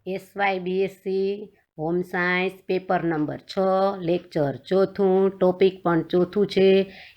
SY BSc home science paper number 6 lecture ચોથું topic પણ ચોથું છે।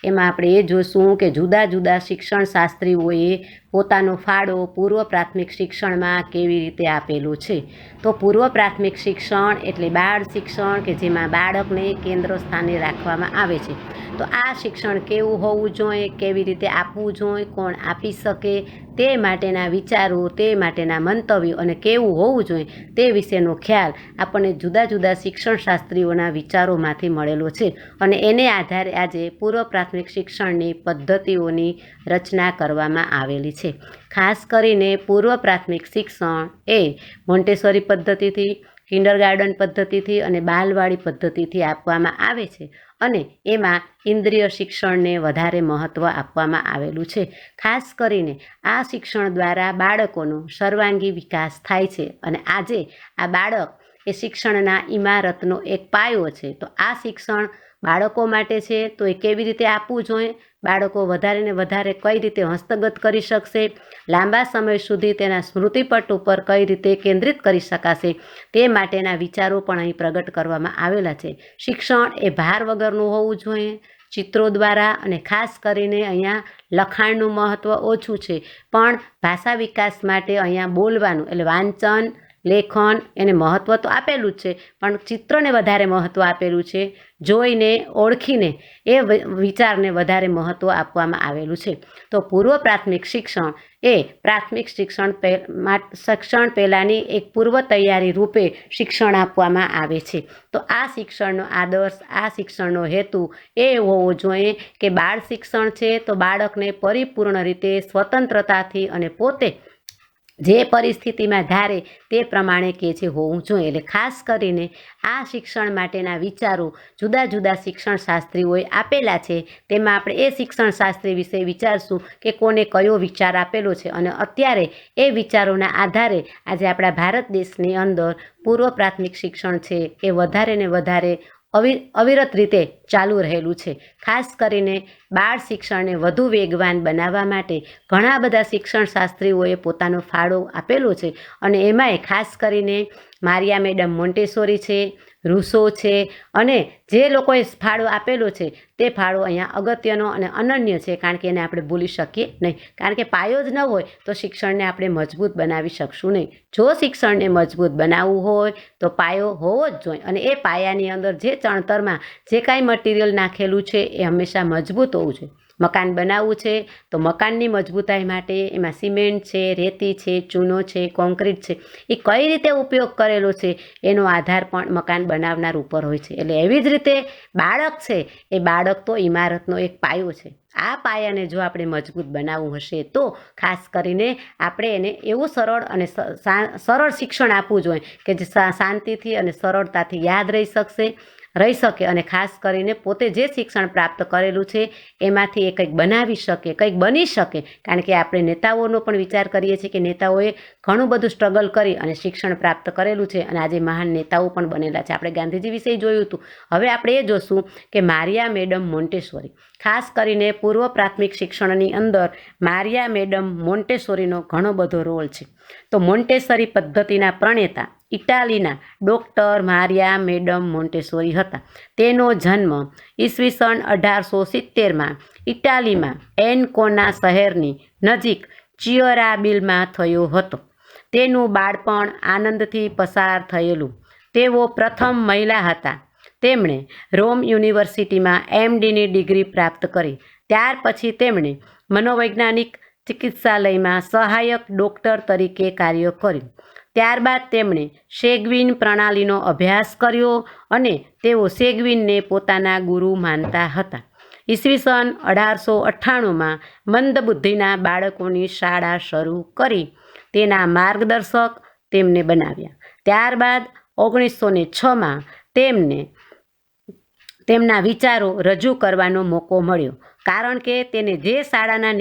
એમાં આપણે એ જોશું કે જુદા જુદા શિક્ષણ શાસ્ત્રીઓએ પોતાનો ફાળો પૂર્વ પ્રાથમિક શિક્ષણમાં કેવી રીતે આપેલો છે। તો પૂર્વ પ્રાથમિક શિક્ષણ એટલે બાળ શિક્ષણ કે જેમાં બાળકને કેન્દ્ર સ્થાને રાખવામાં આવે છે। તો આ શિક્ષણ કેવું હોવું જોઈએ, કેવી રીતે આપવું જોઈએ, કોણ આપી શકે, તે માટેના વિચારો, તે માટેના મંતવ્યો અને કેવું હોવું જોઈએ તે વિશેનો ખ્યાલ આપણને જુદા જુદા શિક્ષણ શાસ્ત્રીઓના વિચારોમાંથી મળેલો છે અને એને આધારે આજે પૂર્વ પ્રાથમિક શિક્ષણની પદ્ધતિઓની રચના કરવામાં આવેલી છે। ખાસ કરીને પૂર્વ પ્રાથમિક શિક્ષણ એ મોન્ટેસરી પદ્ધતિથી, કિન્ડરગાર્ટન પદ્ધતિથી અને બાલવાડી પદ્ધતિથી આપવામાં આવે છે અને એમાં ઇન્દ્રિય શિક્ષણને વધારે મહત્ત્વ આપવામાં આવેલું છે। ખાસ કરીને આ શિક્ષણ દ્વારા બાળકોનો સર્વાંગી વિકાસ થાય છે અને આજે આ બાળક એ શિક્ષણના ઇમારતનો એક પાયો છે। તો આ શિક્ષણ બાળકો માટે છે, તો એ કેવી રીતે આપવું જોઈએ, બાળકો વધારે ને વધારે કઈ રીતે હસ્તગત કરી શકશે, લાંબા સમય સુધી તેના સ્મૃતિપટ ઉપર કઈ રીતે કેન્દ્રિત કરી શકાશે, તે માટેના વિચારો પણ અહીં પ્રગટ કરવામાં આવેલા છે। શિક્ષણ એ ભાર વગરનું હોવું જોઈએ, ચિત્રો દ્વારા અને ખાસ કરીને અહીંયા લખાણનું મહત્ત્વ ઓછું છે પણ ભાષા વિકાસ માટે અહીંયા બોલવાનું એટલે વાંચન, લેખન એને મહત્ત્વ તો આપેલું જ છે પણ ચિત્રને વધારે મહત્ત્વ આપેલું છે, જોઈને ઓળખીને એ વિચારને વધારે મહત્ત્વ આપવામાં આવેલું છે। તો પૂર્વ પ્રાથમિક શિક્ષણ એ પ્રાથમિક શિક્ષણ પહેલાંની એક પૂર્વ તૈયારી રૂપે શિક્ષણ આપવામાં આવે છે। તો આ શિક્ષણનો આદર્શ, આ શિક્ષણનો હેતુ એ હોવો જોઈએ કે બાળ શિક્ષણ છે તો બાળકને પરિપૂર્ણ રીતે સ્વતંત્રતાથી અને પોતે જે પરિસ્થિતિમાં ધારે તે પ્રમાણે કે છે હોવું જોઈએ। એટલે ખાસ કરીને આ શિક્ષણ માટેના વિચારો જુદા જુદા શિક્ષણ શાસ્ત્રીઓએ આપેલા છે, તેમાં આપણે એ શિક્ષણ શાસ્ત્રી વિશે વિચારશું કે કોને કયો વિચાર આપેલો છે અને અત્યારે એ વિચારોના આધારે આજે આપણા ભારત દેશની અંદર પૂર્વ પ્રાથમિક શિક્ષણ છે એ વધારે ને વધારે અવિરત રીતે ચાલુ રહેલું છે। ખાસ કરીને બાળ શિક્ષણને વધુ વેગવાન બનાવવા માટે ઘણા બધા શિક્ષણ શાસ્ત્રીઓએ પોતાનો ફાળો આપેલો છે અને એમાંય ખાસ કરીને મારિયા મેડમ મોન્ટેસોરી છે, રૂસો છે અને જે લોકોએ ફાળો આપેલો છે તે ફાળો અહીંયા અગત્યનો અને અનન્ય છે કારણ કે એને આપણે ભૂલી શકીએ નહીં, કારણ કે પાયો જ ન હોય તો શિક્ષણને આપણે મજબૂત બનાવી શકશું નહીં। જો શિક્ષણને મજબૂત બનાવવું હોય તો પાયો હોવો જ જોઈએ અને એ પાયાની અંદર જે ચણતરમાં જે કાંઈ મટીરિયલ નાખેલું છે એ હંમેશા મજબૂત હોવું જોઈએ। મકાન બનાવવું છે તો મકાનની મજબૂતાઈ માટે એમાં સિમેન્ટ છે, રેતી છે, ચૂનો છે, કોન્ક્રીટ છે, એ કઈ રીતે ઉપયોગ કરેલો છે એનો આધાર પણ મકાન બનાવનાર ઉપર હોય છે। એટલે એવી જ રીતે બાળક છે એ બાળક તો ઇમારતનો એક પાયો છે। આ પાયાને જો આપણે મજબૂત બનાવવું હશે તો ખાસ કરીને આપણે એને એવું સરળ અને સરળ શિક્ષણ આપવું જોઈએ કે જે શાંતિથી અને સરળતાથી યાદ રહી શકે અને ખાસ કરીને પોતે જે શિક્ષણ પ્રાપ્ત કરેલું છે એમાંથી એ કંઈક બનાવી શકે, કંઈક બની શકે, કારણ કે આપણે નેતાઓનો પણ વિચાર કરીએ છીએ કે નેતાઓએ ઘણું બધું સ્ટ્રગલ કરી અને શિક્ષણ પ્રાપ્ત કરેલું છે અને આજે મહાન નેતાઓ પણ બનેલા છે। આપણે ગાંધીજી વિશે જોયું હતું। હવે આપણે એ જોશું કે મારિયા મેડમ મોન્ટેસોરી, ખાસ કરીને પૂર્વ પ્રાથમિક શિક્ષણની અંદર મારિયા મેડમ મોન્ટેસોરીનો ઘણો બધો રોલ છે। તો મોન્ટેસરી પદ્ધતિના પ્રણેતા ઇટાલીના ડૉક્ટર મારિયા મેડમ મોન્ટેસોરી હતા। તેનો જન્મ ઈસવીસન 1870માં ઇટાલીમાં એનકોના શહેરની નજીક ચિયોરાબિલમાં થયો હતો। તેનું બાળપણ આનંદથી પસાર થયેલું। તેઓ પ્રથમ મહિલા હતા। તેમણે રોમ યુનિવર્સિટીમાં MDની ડિગ્રી પ્રાપ્ત કરી। ત્યાર પછી તેમણે મનોવૈજ્ઞાનિક ચિકિત્સાલયમાં સહાયક ડૉક્ટર તરીકે કાર્ય કર્યું। ત્યારબાદ તેમણે સેગ્વિન પ્રણાલીનો અભ્યાસ કર્યો અને તેઓ સેગ્વિનને પોતાના ગુરુ માનતા હતા। ઈસવીસન 1898માં મંદબુદ્ધિના બાળકોની શાળા શરૂ કરી તેના માર્ગદર્શક તેમને બનાવ્યા। ત્યારબાદ 1906માં તેમને તેમના વિચારો રજૂ કરવાનો મોકો મળ્યો, કારણ કે તેને જે શાળાના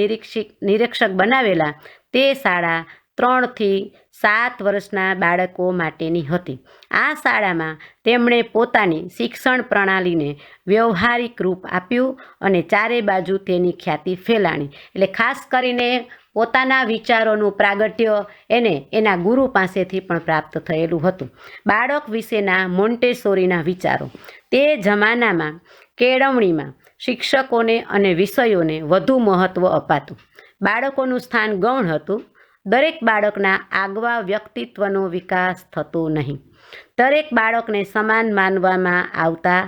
નિરીક્ષક બનાવેલા તે શાળા 3 થી 7 વર્ષના બાળકો માટેની હતી। આ શાળામાં તેમણે પોતાની શિક્ષણ પ્રણાલીને વ્યવહારિક રૂપ આપ્યું અને ચારે બાજુ તેની ખ્યાતિ ફેલાણી। એટલે ખાસ કરીને પોતાના વિચારોનું પ્રાગટ્ય એને એના ગુરુ પાસેથી પણ પ્રાપ્ત થયેલું હતું. બાળક વિશેના મોન્ટેસોરીના વિચારો. તે જમાનામાં કેળવણીમાં શિક્ષકોને અને વિષયોને વધુ મહત્ત્વ અપાતું. બાળકોનું સ્થાન ગૌણ હતું. દરેક બાળકના આગવા વ્યક્તિત્વનો વિકાસ થતો નહીં. દરેક બાળકને સમાન માનવામાં આવતા.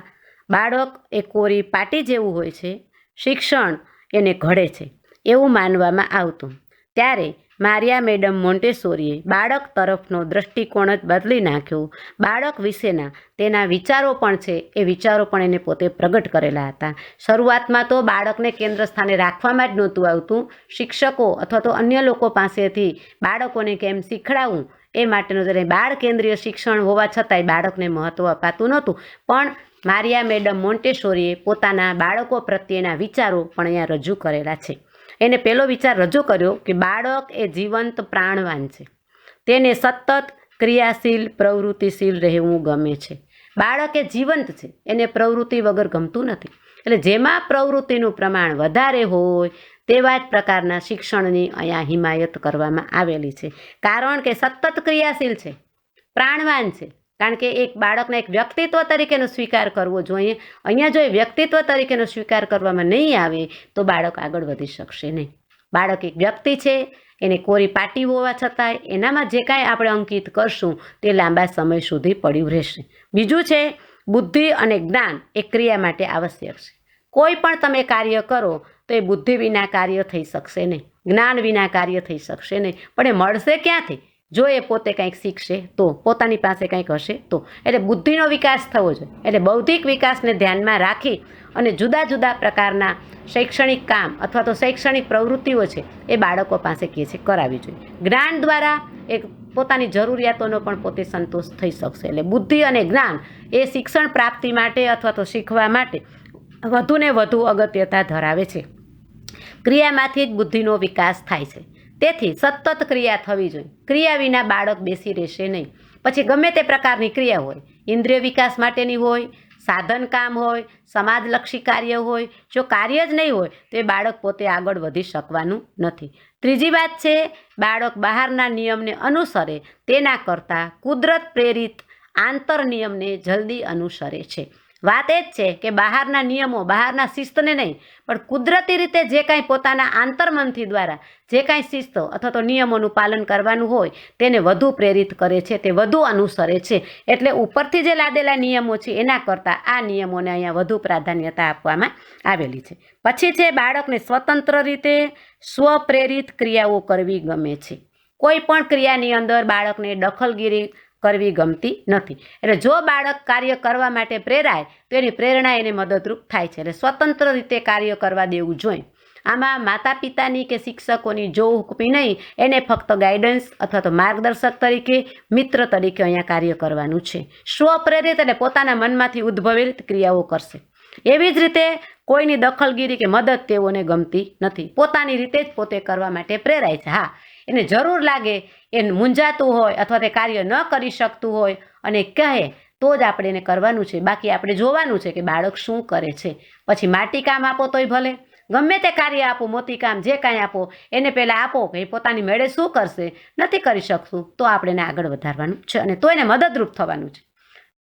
બાળક એ કોરી પાટી જેવું હોય છે, શિક્ષણ એને ઘડે છે એવું માનવામાં આવતું. ત્યારે મારિયા મેડમ મોન્ટેસોરીએ બાળક તરફનો દૃષ્ટિકોણ જ બદલી નાખ્યો. બાળક વિશેના તેના વિચારો પણ છે એ વિચારો પણ એને પોતે પ્રગટ કરેલા હતા. શરૂઆતમાં તો બાળકને કેન્દ્ર સ્થાને રાખવામાં જ નહોતું આવતું. શિક્ષકો અથવા તો અન્ય લોકો પાસેથી બાળકોને કેમ શીખડાવવું એ માટેનું જ્યારે બાળ કેન્દ્રીય શિક્ષણ હોવા છતાંય બાળકને મહત્ત્વ અપાતું નહોતું. પણ મારિયા મેડમ મોન્ટેસોરીએ પોતાના બાળકો પ્રત્યેના વિચારો પણ અહીંયા રજૂ કરેલા છે. એને પહેલો વિચાર રજૂ કર્યો કે બાળક એ જીવંત પ્રાણવાન છે. તેને સતત ક્રિયાશીલ પ્રવૃત્તિશીલ રહેવું ગમે છે. બાળક એ જીવંત છે, એને પ્રવૃત્તિ વગર ગમતું નથી. એટલે જેમાં પ્રવૃત્તિનું પ્રમાણ વધારે હોય તેવા જ પ્રકારના શિક્ષણની અહીંયા હિમાયત કરવામાં આવેલી છે. કારણ કે સતત ક્રિયાશીલ છે, પ્રાણવાન છે. કારણ કે એક બાળકને એક વ્યક્તિત્વ તરીકેનો સ્વીકાર કરવો જોઈએ. અહીંયા જો એ વ્યક્તિત્વ તરીકેનો સ્વીકાર કરવામાં નહીં આવે તો બાળક આગળ વધી શકશે નહીં. બાળક એક વ્યક્તિ છે, એને કોરી પાટી હોવા છતાંય એનામાં જે કાંઈ આપણે અંકિત કરશું તે લાંબા સમય સુધી પડ્યું રહેશે. બીજું છે બુદ્ધિ અને જ્ઞાન એ ક્રિયા માટે આવશ્યક છે. કોઈ પણ તમે કાર્ય કરો તો એ બુદ્ધિ વિના કાર્ય થઈ શકશે નહીં, જ્ઞાન વિના કાર્ય થઈ શકશે નહીં. પણ એ મળશે ક્યાંથી? જો એ પોતે કંઈક શીખશે તો, પોતાની પાસે કંઈક હશે તો. એટલે બુદ્ધિનો વિકાસ થવો જોઈએ. એટલે બૌદ્ધિક વિકાસને ધ્યાનમાં રાખી અને જુદા જુદા પ્રકારના શૈક્ષણિક કામ અથવા તો શૈક્ષણિક પ્રવૃત્તિઓ છે એ બાળકો પાસે કહે છે કરાવવી જોઈએ. જ્ઞાન દ્વારા એક પોતાની જરૂરિયાતોનો પણ પોતે સંતોષ થઈ શકશે. એટલે બુદ્ધિ અને જ્ઞાન એ શિક્ષણ પ્રાપ્તિ માટે અથવા તો શીખવા માટે વધુને વધુ અગત્યતા ધરાવે છે. ક્રિયામાંથી જ બુદ્ધિનો વિકાસ થાય છે. તેથી સતત ક્રિયા થવી જોઈએ. ક્રિયા વિના બાળક બેસી રહેશે નહીં. પછી ગમે તે પ્રકારની ક્રિયા હોય, ઇન્દ્રિય વિકાસ માટેની હોય, સાધન કામ હોય, સમાજલક્ષી કાર્ય હોય, જો કાર્ય જ નહીં હોય તો એ બાળક પોતે આગળ વધી શકવાનું નથી. ત્રીજી વાત છે બાળક બહારના નિયમને અનુસરે તેના કરતાં કુદરત પ્રેરિત આંતર નિયમને જલ્દી અનુસરે છે. વાત એ જ છે કે બહારના નિયમો, બહારના શિસ્તને નહીં પણ કુદરતી રીતે જે કાંઈ પોતાના આંતરમનથી દ્વારા જે કાંઈ શિસ્ત અથવા તો નિયમોનું પાલન કરવાનું હોય તેને વધુ પ્રેરિત કરે છે, તે વધુ અનુસરે છે. એટલે ઉપરથી જે લાદેલા નિયમો છે એના કરતાં આ નિયમોને અહીંયા વધુ પ્રાધાન્યતા આપવામાં આવેલી છે. પછી છે બાળકને સ્વતંત્ર રીતે સ્વપ્રેરિત ક્રિયાઓ કરવી ગમે છે. કોઈ પણ ક્રિયાની અંદર બાળકને દખલગીરી કરવી ગમતી નથી. એટલે જો બાળક કાર્ય કરવા માટે પ્રેરાય તો એની પ્રેરણા એને મદદરૂપ થાય છે. એટલે સ્વતંત્ર રીતે કાર્ય કરવા દેવું જોઈએ. આમાં માતા પિતાની કે શિક્ષકોની જો હુકમી નહીં, એને ફક્ત ગાઈડન્સ અથવા તો માર્ગદર્શક તરીકે, મિત્ર તરીકે અહીંયા કાર્ય કરવાનું છે. સ્વપ્રેરિત એટલે પોતાના મનમાંથી ઉદ્ભવેલી ક્રિયાઓ કરશે. એવી જ રીતે કોઈની દખલગીરી કે મદદ તેઓને ગમતી નથી. પોતાની રીતે જ પોતે કરવા માટે પ્રેરાય છે. હા, એને જરૂર લાગે, એ મૂંઝાતું હોય અથવા તે કાર્ય ન કરી શકતું હોય અને કહે તો જ આપણે એને કરવાનું છે. બાકી આપણે જોવાનું છે કે બાળક શું કરે છે. પછી માટી કામ આપો તોય ભલે, ગમે તે કાર્ય આપો, મોતી કામ જે કાંઈ આપો, એને પહેલાં આપો કે એ પોતાની મેળે શું કરશે, નથી કરી શકશું તો આપણે એને આગળ વધારવાનું છે અને તો એને મદદરૂપ થવાનું છે.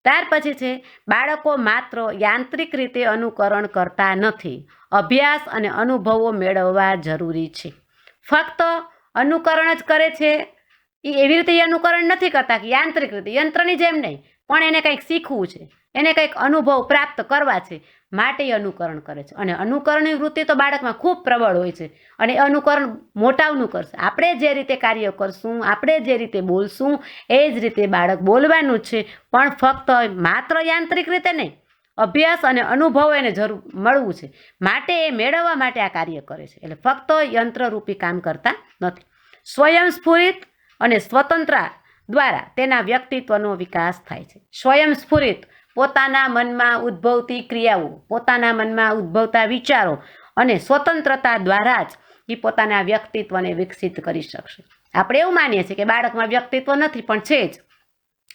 ત્યાર પછી છે બાળકો માત્ર યાંત્રિક રીતે અનુકરણ કરતા નથી, અભ્યાસ અને અનુભવો મેળવવા જરૂરી છે. ફક્ત અનુકરણ જ કરે છે એ એવી રીતે અનુકરણ નથી કરતા કે યાંત્રિક રીતે, યંત્રની જેમ નહીં, પણ એને કંઈક શીખવું છે, એને કંઈક અનુભવ પ્રાપ્ત કરવા છે માટે અનુકરણ કરે છે. અને અનુકરણની વૃત્તિ તો બાળકમાં ખૂબ પ્રબળ હોય છે અને અનુકરણ મોટાઓનું કરશે. આપણે જે રીતે કાર્ય કરશું, આપણે જે રીતે બોલશું એ જ રીતે બાળક બોલવાનું છે, પણ ફક્ત માત્ર યાંત્રિક રીતે નહીં, અભ્યાસ અને અનુભવ એને જરૂર મળવું છે માટે એ મેળવવા માટે આ કાર્ય કરે છે. એટલે ફક્ત યંત્રરૂપી કામ કરતા નથી. સ્વયંસ્ફુરિત અને સ્વતંત્ર દ્વારા તેના વ્યક્તિત્વનો વિકાસ થાય છે. સ્વયંસ્ફુરિત પોતાના મનમાં ઉદ્ભવતી ક્રિયાઓ, પોતાના મનમાં ઉદ્ભવતા વિચારો અને સ્વતંત્રતા દ્વારા જ એ પોતાના વ્યક્તિત્વને વિકસિત કરી શકશે. આપણે એવું માનીએ છીએ કે બાળકમાં વ્યક્તિત્વ નથી પણ છે જ.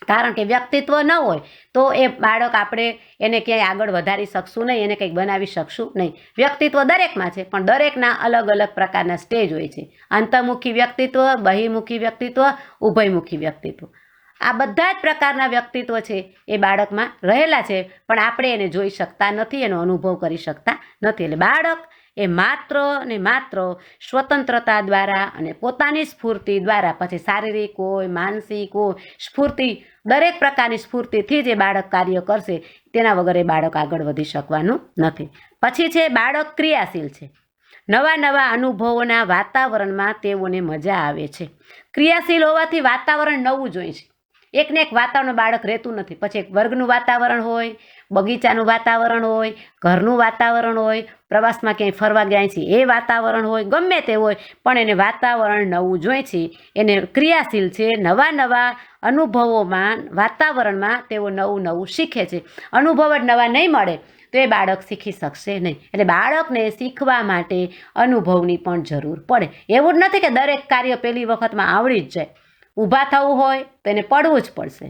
કારણ કે વ્યક્તિત્વ ન હોય તો એ બાળક આપણે એને ક્યાંય આગળ વધારી શકશું નહીં, એને કંઈક બનાવી શકશું નહીં. વ્યક્તિત્વ દરેકમાં છે, પણ દરેકના અલગ અલગ પ્રકારના સ્ટેજ હોય છે. અંતર્મુખી વ્યક્તિત્વ, બહિર્મુખી વ્યક્તિત્વ, ઉભયમુખી વ્યક્તિત્વ. આ બધા જ પ્રકારના વ્યક્તિત્વ છે એ બાળકમાં રહેલા છે, પણ આપણે એને જોઈ શકતા નથી, એનો અનુભવ કરી શકતા નથી. એટલે બાળક એ માત્ર ને માત્ર સ્વતંત્રતા દ્વારા અને પોતાની સ્ફૂર્તિ દ્વારા, પછી શારીરિક હોય, માનસિક હોય, સ્ફૂર્તિ, દરેક પ્રકારની સ્ફૂર્તિથી જે બાળક કાર્ય કરશે તેના વગર એ બાળક આગળ વધી શકવાનું નથી. પછી છે બાળક ક્રિયાશીલ છે. નવા નવા અનુભવોના વાતાવરણમાં તેઓને મજા આવે છે. ક્રિયાશીલ હોવાથી વાતાવરણ નવું જોઈએ છે. એકને એક વાતાવરણ બાળક રહેતું નથી. પછી એક વર્ગનું વાતાવરણ હોય, બગીચાનું વાતાવરણ હોય, ઘરનું વાતાવરણ હોય, પ્રવાસમાં ક્યાંય ફરવા ગયા છે એ વાતાવરણ હોય, ગમે તે હોય, પણ એને વાતાવરણ નવું જોઈએ છે. એને ક્રિયાશીલ છે. નવા નવા અનુભવોમાં, વાતાવરણમાં તેઓ નવું નવું શીખે છે. અનુભવ જ નવા નહીં મળે તો એ બાળક શીખી શકશે નહીં. એટલે બાળકને શીખવા માટે અનુભવની પણ જરૂર પડે. એવું જ નથી કે દરેક કાર્ય પહેલી વખતમાં આવડી જ જાય. ઊભા થવું હોય તો એને પડવું જ પડશે.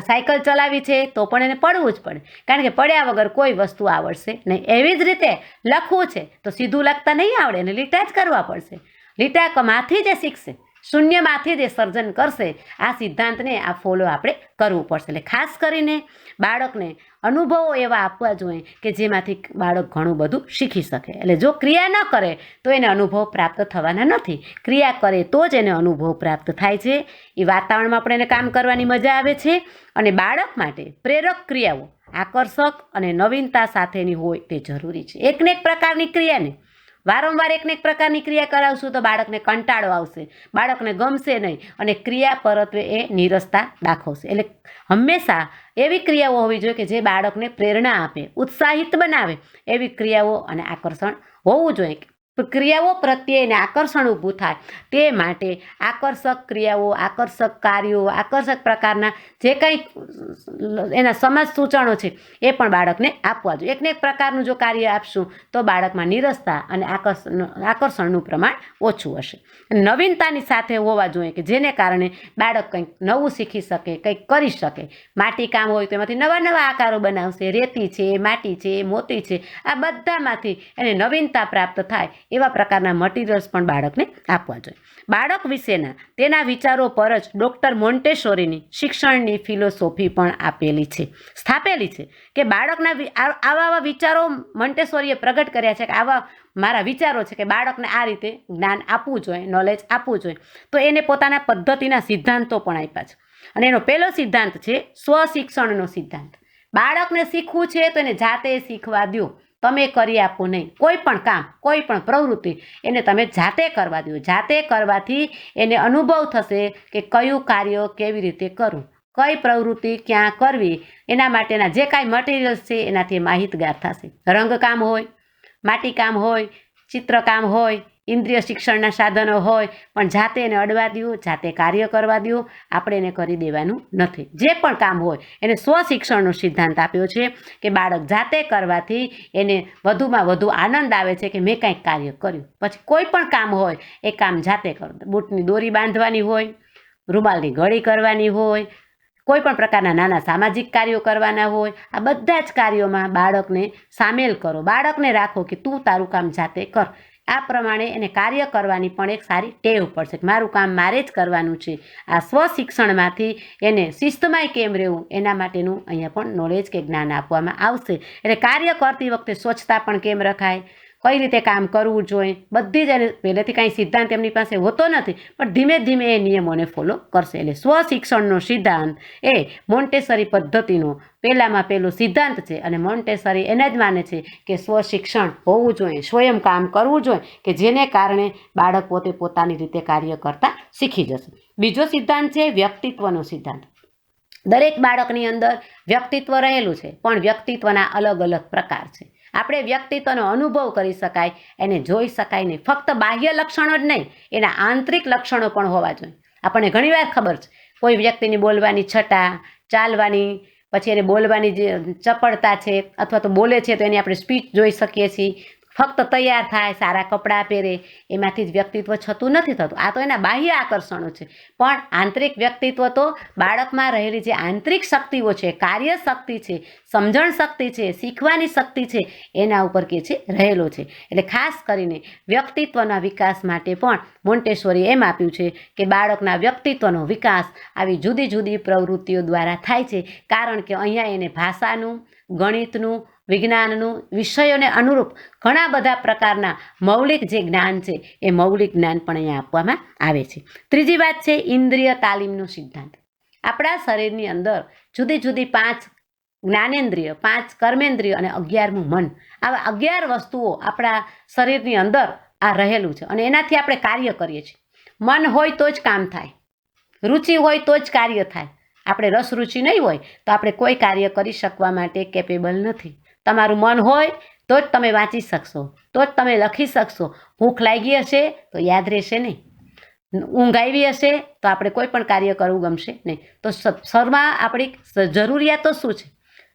સાયકલ ચલાવી છે તો પણ એને પડવું જ પડે, કારણ કે પડ્યા વગર કોઈ વસ્તુ આવડશે નહીં. એવી જ રીતે લખવું છે તો સીધું લખતા નહીં આવડે, એને લીટા જ કરવા પડશે. લીટામાંથી જ શીખશે, શૂન્યમાંથી જ સર્જન કરશે. આ સિદ્ધાંતને આ ફોલો આપણે કરવું પડશે. એટલે ખાસ કરીને બાળકને અનુભવો એવા આપવા જોઈએ કે જેમાંથી બાળક ઘણું બધું શીખી શકે. એટલે જો ક્રિયા ન કરે તો એને અનુભવ પ્રાપ્ત થવાના નથી. ક્રિયા કરે તો જ એને અનુભવ પ્રાપ્ત થાય છે. એ વાતાવરણમાં પણ એને કામ કરવાની મજા આવે છે. અને બાળક માટે પ્રેરક ક્રિયાઓ આકર્ષક અને નવીનતા સાથેની હોય તે જરૂરી છે. એકને એક પ્રકારની ક્રિયાને વારંવાર એકને એક પ્રકારની ક્રિયા કરાવશું તો બાળકને કંટાળો આવશે, બાળકને ગમશે નહીં, અને ક્રિયા પરત્વે એ નીરસતા દાખવશે. એટલે હંમેશા એવી ક્રિયાઓ હોવી જોઈએ કે જે બાળકને પ્રેરણા આપે, ઉત્સાહિત બનાવે, એવી ક્રિયાઓ અને આકર્ષણ હોવું જોઈએ. ક્રિયાઓ પ્રત્યે એને આકર્ષણ ઊભું થાય તે માટે આકર્ષક ક્રિયાઓ, આકર્ષક કાર્યો, આકર્ષક પ્રકારના જે કંઈ એના સમજ સૂચનો છે એ પણ બાળકને આપવા જોઈએ. એકને એક પ્રકારનું જો કાર્ય આપશું તો બાળકમાં નીરસતા અને આકર્ષણનું પ્રમાણ ઓછું હશે. નવીનતાની સાથે હોવા જોઈએ કે જેને કારણે બાળક કંઈક નવું શીખી શકે, કંઈક કરી શકે. માટી કામ હોય તો એમાંથી નવા નવા આકારો બનાવશે. રેતી છે, માટી છે, મોતી છે, આ બધામાંથી એને નવીનતા પ્રાપ્ત થાય એવા પ્રકારના મટીરિયલ્સ પણ બાળકને આપવા જોઈએ. બાળક વિશેના તેના વિચારો પર જ ડૉક્ટર મોન્ટેસોરીની શિક્ષણની ફિલોસોફી પણ આપેલી છે, સ્થાપેલી છે. કે બાળકના આવા વિચારો મોન્ટેસોરીએ પ્રગટ કર્યા છે કે આવા મારા વિચારો છે કે બાળકને આ રીતે જ્ઞાન આપવું જોઈએ, નોલેજ આપવું જોઈએ. તો એને પોતાના પદ્ધતિના સિદ્ધાંતો પણ આપ્યા છે. અને એનો પહેલો સિદ્ધાંત છે સ્વશિક્ષણનો સિદ્ધાંત. બાળકને શીખવું છે તો એને જાતે શીખવા દો, તમે કરી આપો નહીં. કોઈ પણ કામ, કોઈ પણ પ્રવૃત્તિ એને તમે જાતે કરવા દો. જાતે કરવાથી એને અનુભવ થશે કે કયું કાર્ય કેવી રીતે કરવું, કઈ પ્રવૃત્તિ ક્યાં કરવી, એના માટેના જે કાંઈ મટીરિયલ્સ છે એનાથી માહિતગાર થશે. રંગકામ હોય, માટીકામ હોય, ચિત્રકામ હોય, ઇન્દ્રિય શિક્ષણના સાધનો હોય, પણ જાતે એને અડવા દો, જાતે કાર્ય કરવા દો. આપણે એને કરી દેવાનું નથી. જે પણ કામ હોય એને સ્વશિક્ષણનો સિદ્ધાંત આપ્યો છે કે બાળક જાતે કરવાથી એને વધુમાં વધુ આનંદ આવે છે કે મેં કંઈક કાર્ય કર્યું. પછી કોઈ પણ કામ હોય એ કામ જાતે કરો. બૂટની દોરી બાંધવાની હોય, રૂમાલની ઘડી કરવાની હોય, કોઈ પણ પ્રકારના નાના સામાજિક કાર્યો કરવાના હોય, આ બધા જ કાર્યોમાં બાળકને સામેલ કરો. બાળકને રાખો કે તું તારું કામ જાતે કર. આ પ્રમાણે એને કાર્ય કરવાની પણ એક સારી ટેવ પડશે કે મારું કામ મારે જ કરવાનું છે. આ સ્વશિક્ષણમાંથી એને શિસ્તમાં કેમ રહેવું એના માટેનું અહીંયા પણ નોલેજ કે જ્ઞાન આપવામાં આવશે. એટલે કાર્ય કરતી વખતે સ્વચ્છતા પણ કેમ રખાય, કઈ રીતે કામ કરવું જોઈએ, બધી જ એને પહેલેથી કાંઈ સિદ્ધાંત એમની પાસે હોતો નથી, પણ ધીમે ધીમે એ નિયમોને ફોલો કરશે. એટલે સ્વશિક્ષણનો સિદ્ધાંત એ મોન્ટેસરી પદ્ધતિનો પહેલામાં પહેલો સિદ્ધાંત છે. અને મોન્ટેસરી એને જ માને છે કે સ્વશિક્ષણ હોવું જોઈએ, સ્વયં કામ કરવું જોઈએ કે જેને કારણે બાળક પોતે પોતાની રીતે કાર્ય કરતા શીખી જશે. બીજો સિદ્ધાંત છે વ્યક્તિત્વનો સિદ્ધાંત. દરેક બાળકની અંદર વ્યક્તિત્વ રહેલું છે, પણ વ્યક્તિત્વના અલગ અલગ પ્રકાર છે. આપણે વ્યક્તિત્વનો અનુભવ કરી શકાય, એને જોઈ શકાય નહીં. ફક્ત બાહ્ય લક્ષણો જ નહીં, એના આંતરિક લક્ષણો પણ હોવા જોઈએ. આપણને ઘણીવાર ખબર છે કોઈ વ્યક્તિની બોલવાની છટા, ચાલવાની, પછી એને બોલવાની જે ચપળતા છે, અથવા તો બોલે છે તો એની આપણે સ્પીચ જોઈ શકીએ છીએ. ફક્ત તૈયાર થાય, સારા કપડાં પહેરે, એમાંથી જ વ્યક્તિત્વ થતું નથી થતું. આ તો એના બાહ્ય આકર્ષણો છે, પણ આંતરિક વ્યક્તિત્વ તો બાળકમાં રહેલી જે આંતરિક શક્તિઓ છે, કાર્ય શક્તિ છે, સમજણ શક્તિ છે, શીખવાની શક્તિ છે, એના ઉપર કે છે રહેલો છે. એટલે ખાસ કરીને વ્યક્તિત્વના વિકાસ માટે પણ મોન્ટેસોરી એમ આપ્યું છે કે બાળકના વ્યક્તિત્વનો વિકાસ આવી જુદી જુદી પ્રવૃત્તિઓ દ્વારા થાય છે, કારણ કે અહીંયા એને ભાષાનું, ગણિતનું, વિજ્ઞાનનું, વિષયોને અનુરૂપ ઘણા બધા પ્રકારના મૌલિક જે જ્ઞાન છે એ મૌલિક જ્ઞાન પણ અહીંયા આપવામાં આવે છે. ત્રીજી વાત છે ઇન્દ્રિય તાલીમનો સિદ્ધાંત. આપણા શરીરની અંદર જુદી જુદી 5 જ્ઞાનેન્દ્રિય, 5 કર્મેન્દ્રિય અને 11મું મન, આવા 11 વસ્તુઓ આપણા શરીરની અંદર આ રહેલું છે અને એનાથી આપણે કાર્ય કરીએ છીએ. મન હોય તો જ કામ થાય, રુચિ હોય તો જ કાર્ય થાય. આપણે રસ રુચિ નહીં હોય તો આપણે કોઈ કાર્ય કરી શકવા માટે કેપેબલ નથી. તમારું મન હોય તો જ તમે વાંચી શકશો, તો જ તમે લખી શકશો. ભૂખ લાગી હશે તો યાદ રહેશે નહીં, ઊંઘ આવી હશે તો આપણે કોઈ પણ કાર્ય કરવું ગમશે નહીં. તો શરીરમાં આપણી જરૂરિયાતો શું છે,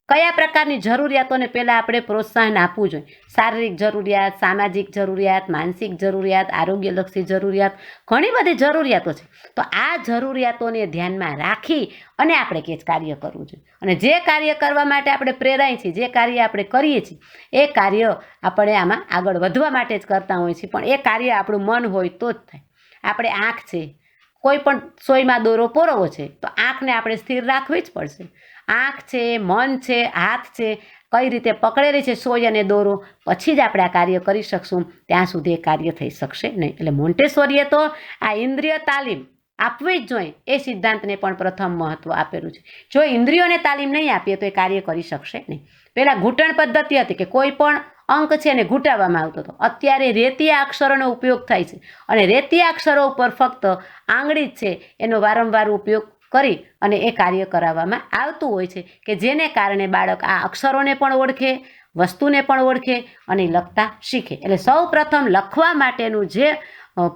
કયા પ્રકારની જરૂરિયાતોને પહેલાં આપણે પ્રોત્સાહન આપવું જોઈએ? શારીરિક જરૂરિયાત, સામાજિક જરૂરિયાત, માનસિક જરૂરિયાત, આરોગ્યલક્ષી જરૂરિયાત, ઘણી બધી જરૂરિયાતો છે. તો આ જરૂરિયાતોને ધ્યાનમાં રાખી અને આપણે કે કાર્ય કરવું જોઈએ. અને જે કાર્ય કરવા માટે આપણે પ્રેરાય છીએ, જે કાર્ય આપણે કરીએ છીએ, એ કાર્ય આપણે આમાં આગળ વધવા માટે જ કરતા હોઈએ છીએ, પણ એ કાર્ય આપણું મન હોય તો જ થાય. આપણે આંખ છે, કોઈ પણ સોયમાં દોરો પોરવો છે તો આંખને આપણે સ્થિર રાખવી જ પડશે. આંખ છે, મન છે, હાથ છે, કઈ રીતે પકડેલી છે સોય અને દોરો, પછી જ આપણે આ કાર્ય કરી શકશું. ત્યાં સુધી એ કાર્ય થઈ શકશે નહીં. એટલે મોન્ટેસોરીએ તો આ ઇન્દ્રિય તાલીમ આપવી જ જોઈએ એ સિદ્ધાંતને પણ પ્રથમ મહત્વ આપેલું છે. જો ઇન્દ્રિયોને તાલીમ નહીં આપીએ તો એ કાર્ય કરી શકશે નહીં. પહેલાં ઘૂંટણ પદ્ધતિ હતી કે કોઈ પણ અંક છે એને ઘૂંટાવવામાં આવતો હતો. અત્યારે રેતીયા અક્ષરોનો ઉપયોગ થાય છે અને રેતીયા અક્ષરો ઉપર ફક્ત આંગળી જ છે એનો વારંવાર ઉપયોગ કરી અને એ કાર્ય કરાવવામાં આવતું હોય છે, કે જેને કારણે બાળક આ અક્ષરોને પણ ઓળખે, વસ્તુને પણ ઓળખે અને લખતા શીખે. એટલે સૌ પ્રથમ લખવા માટેનું જે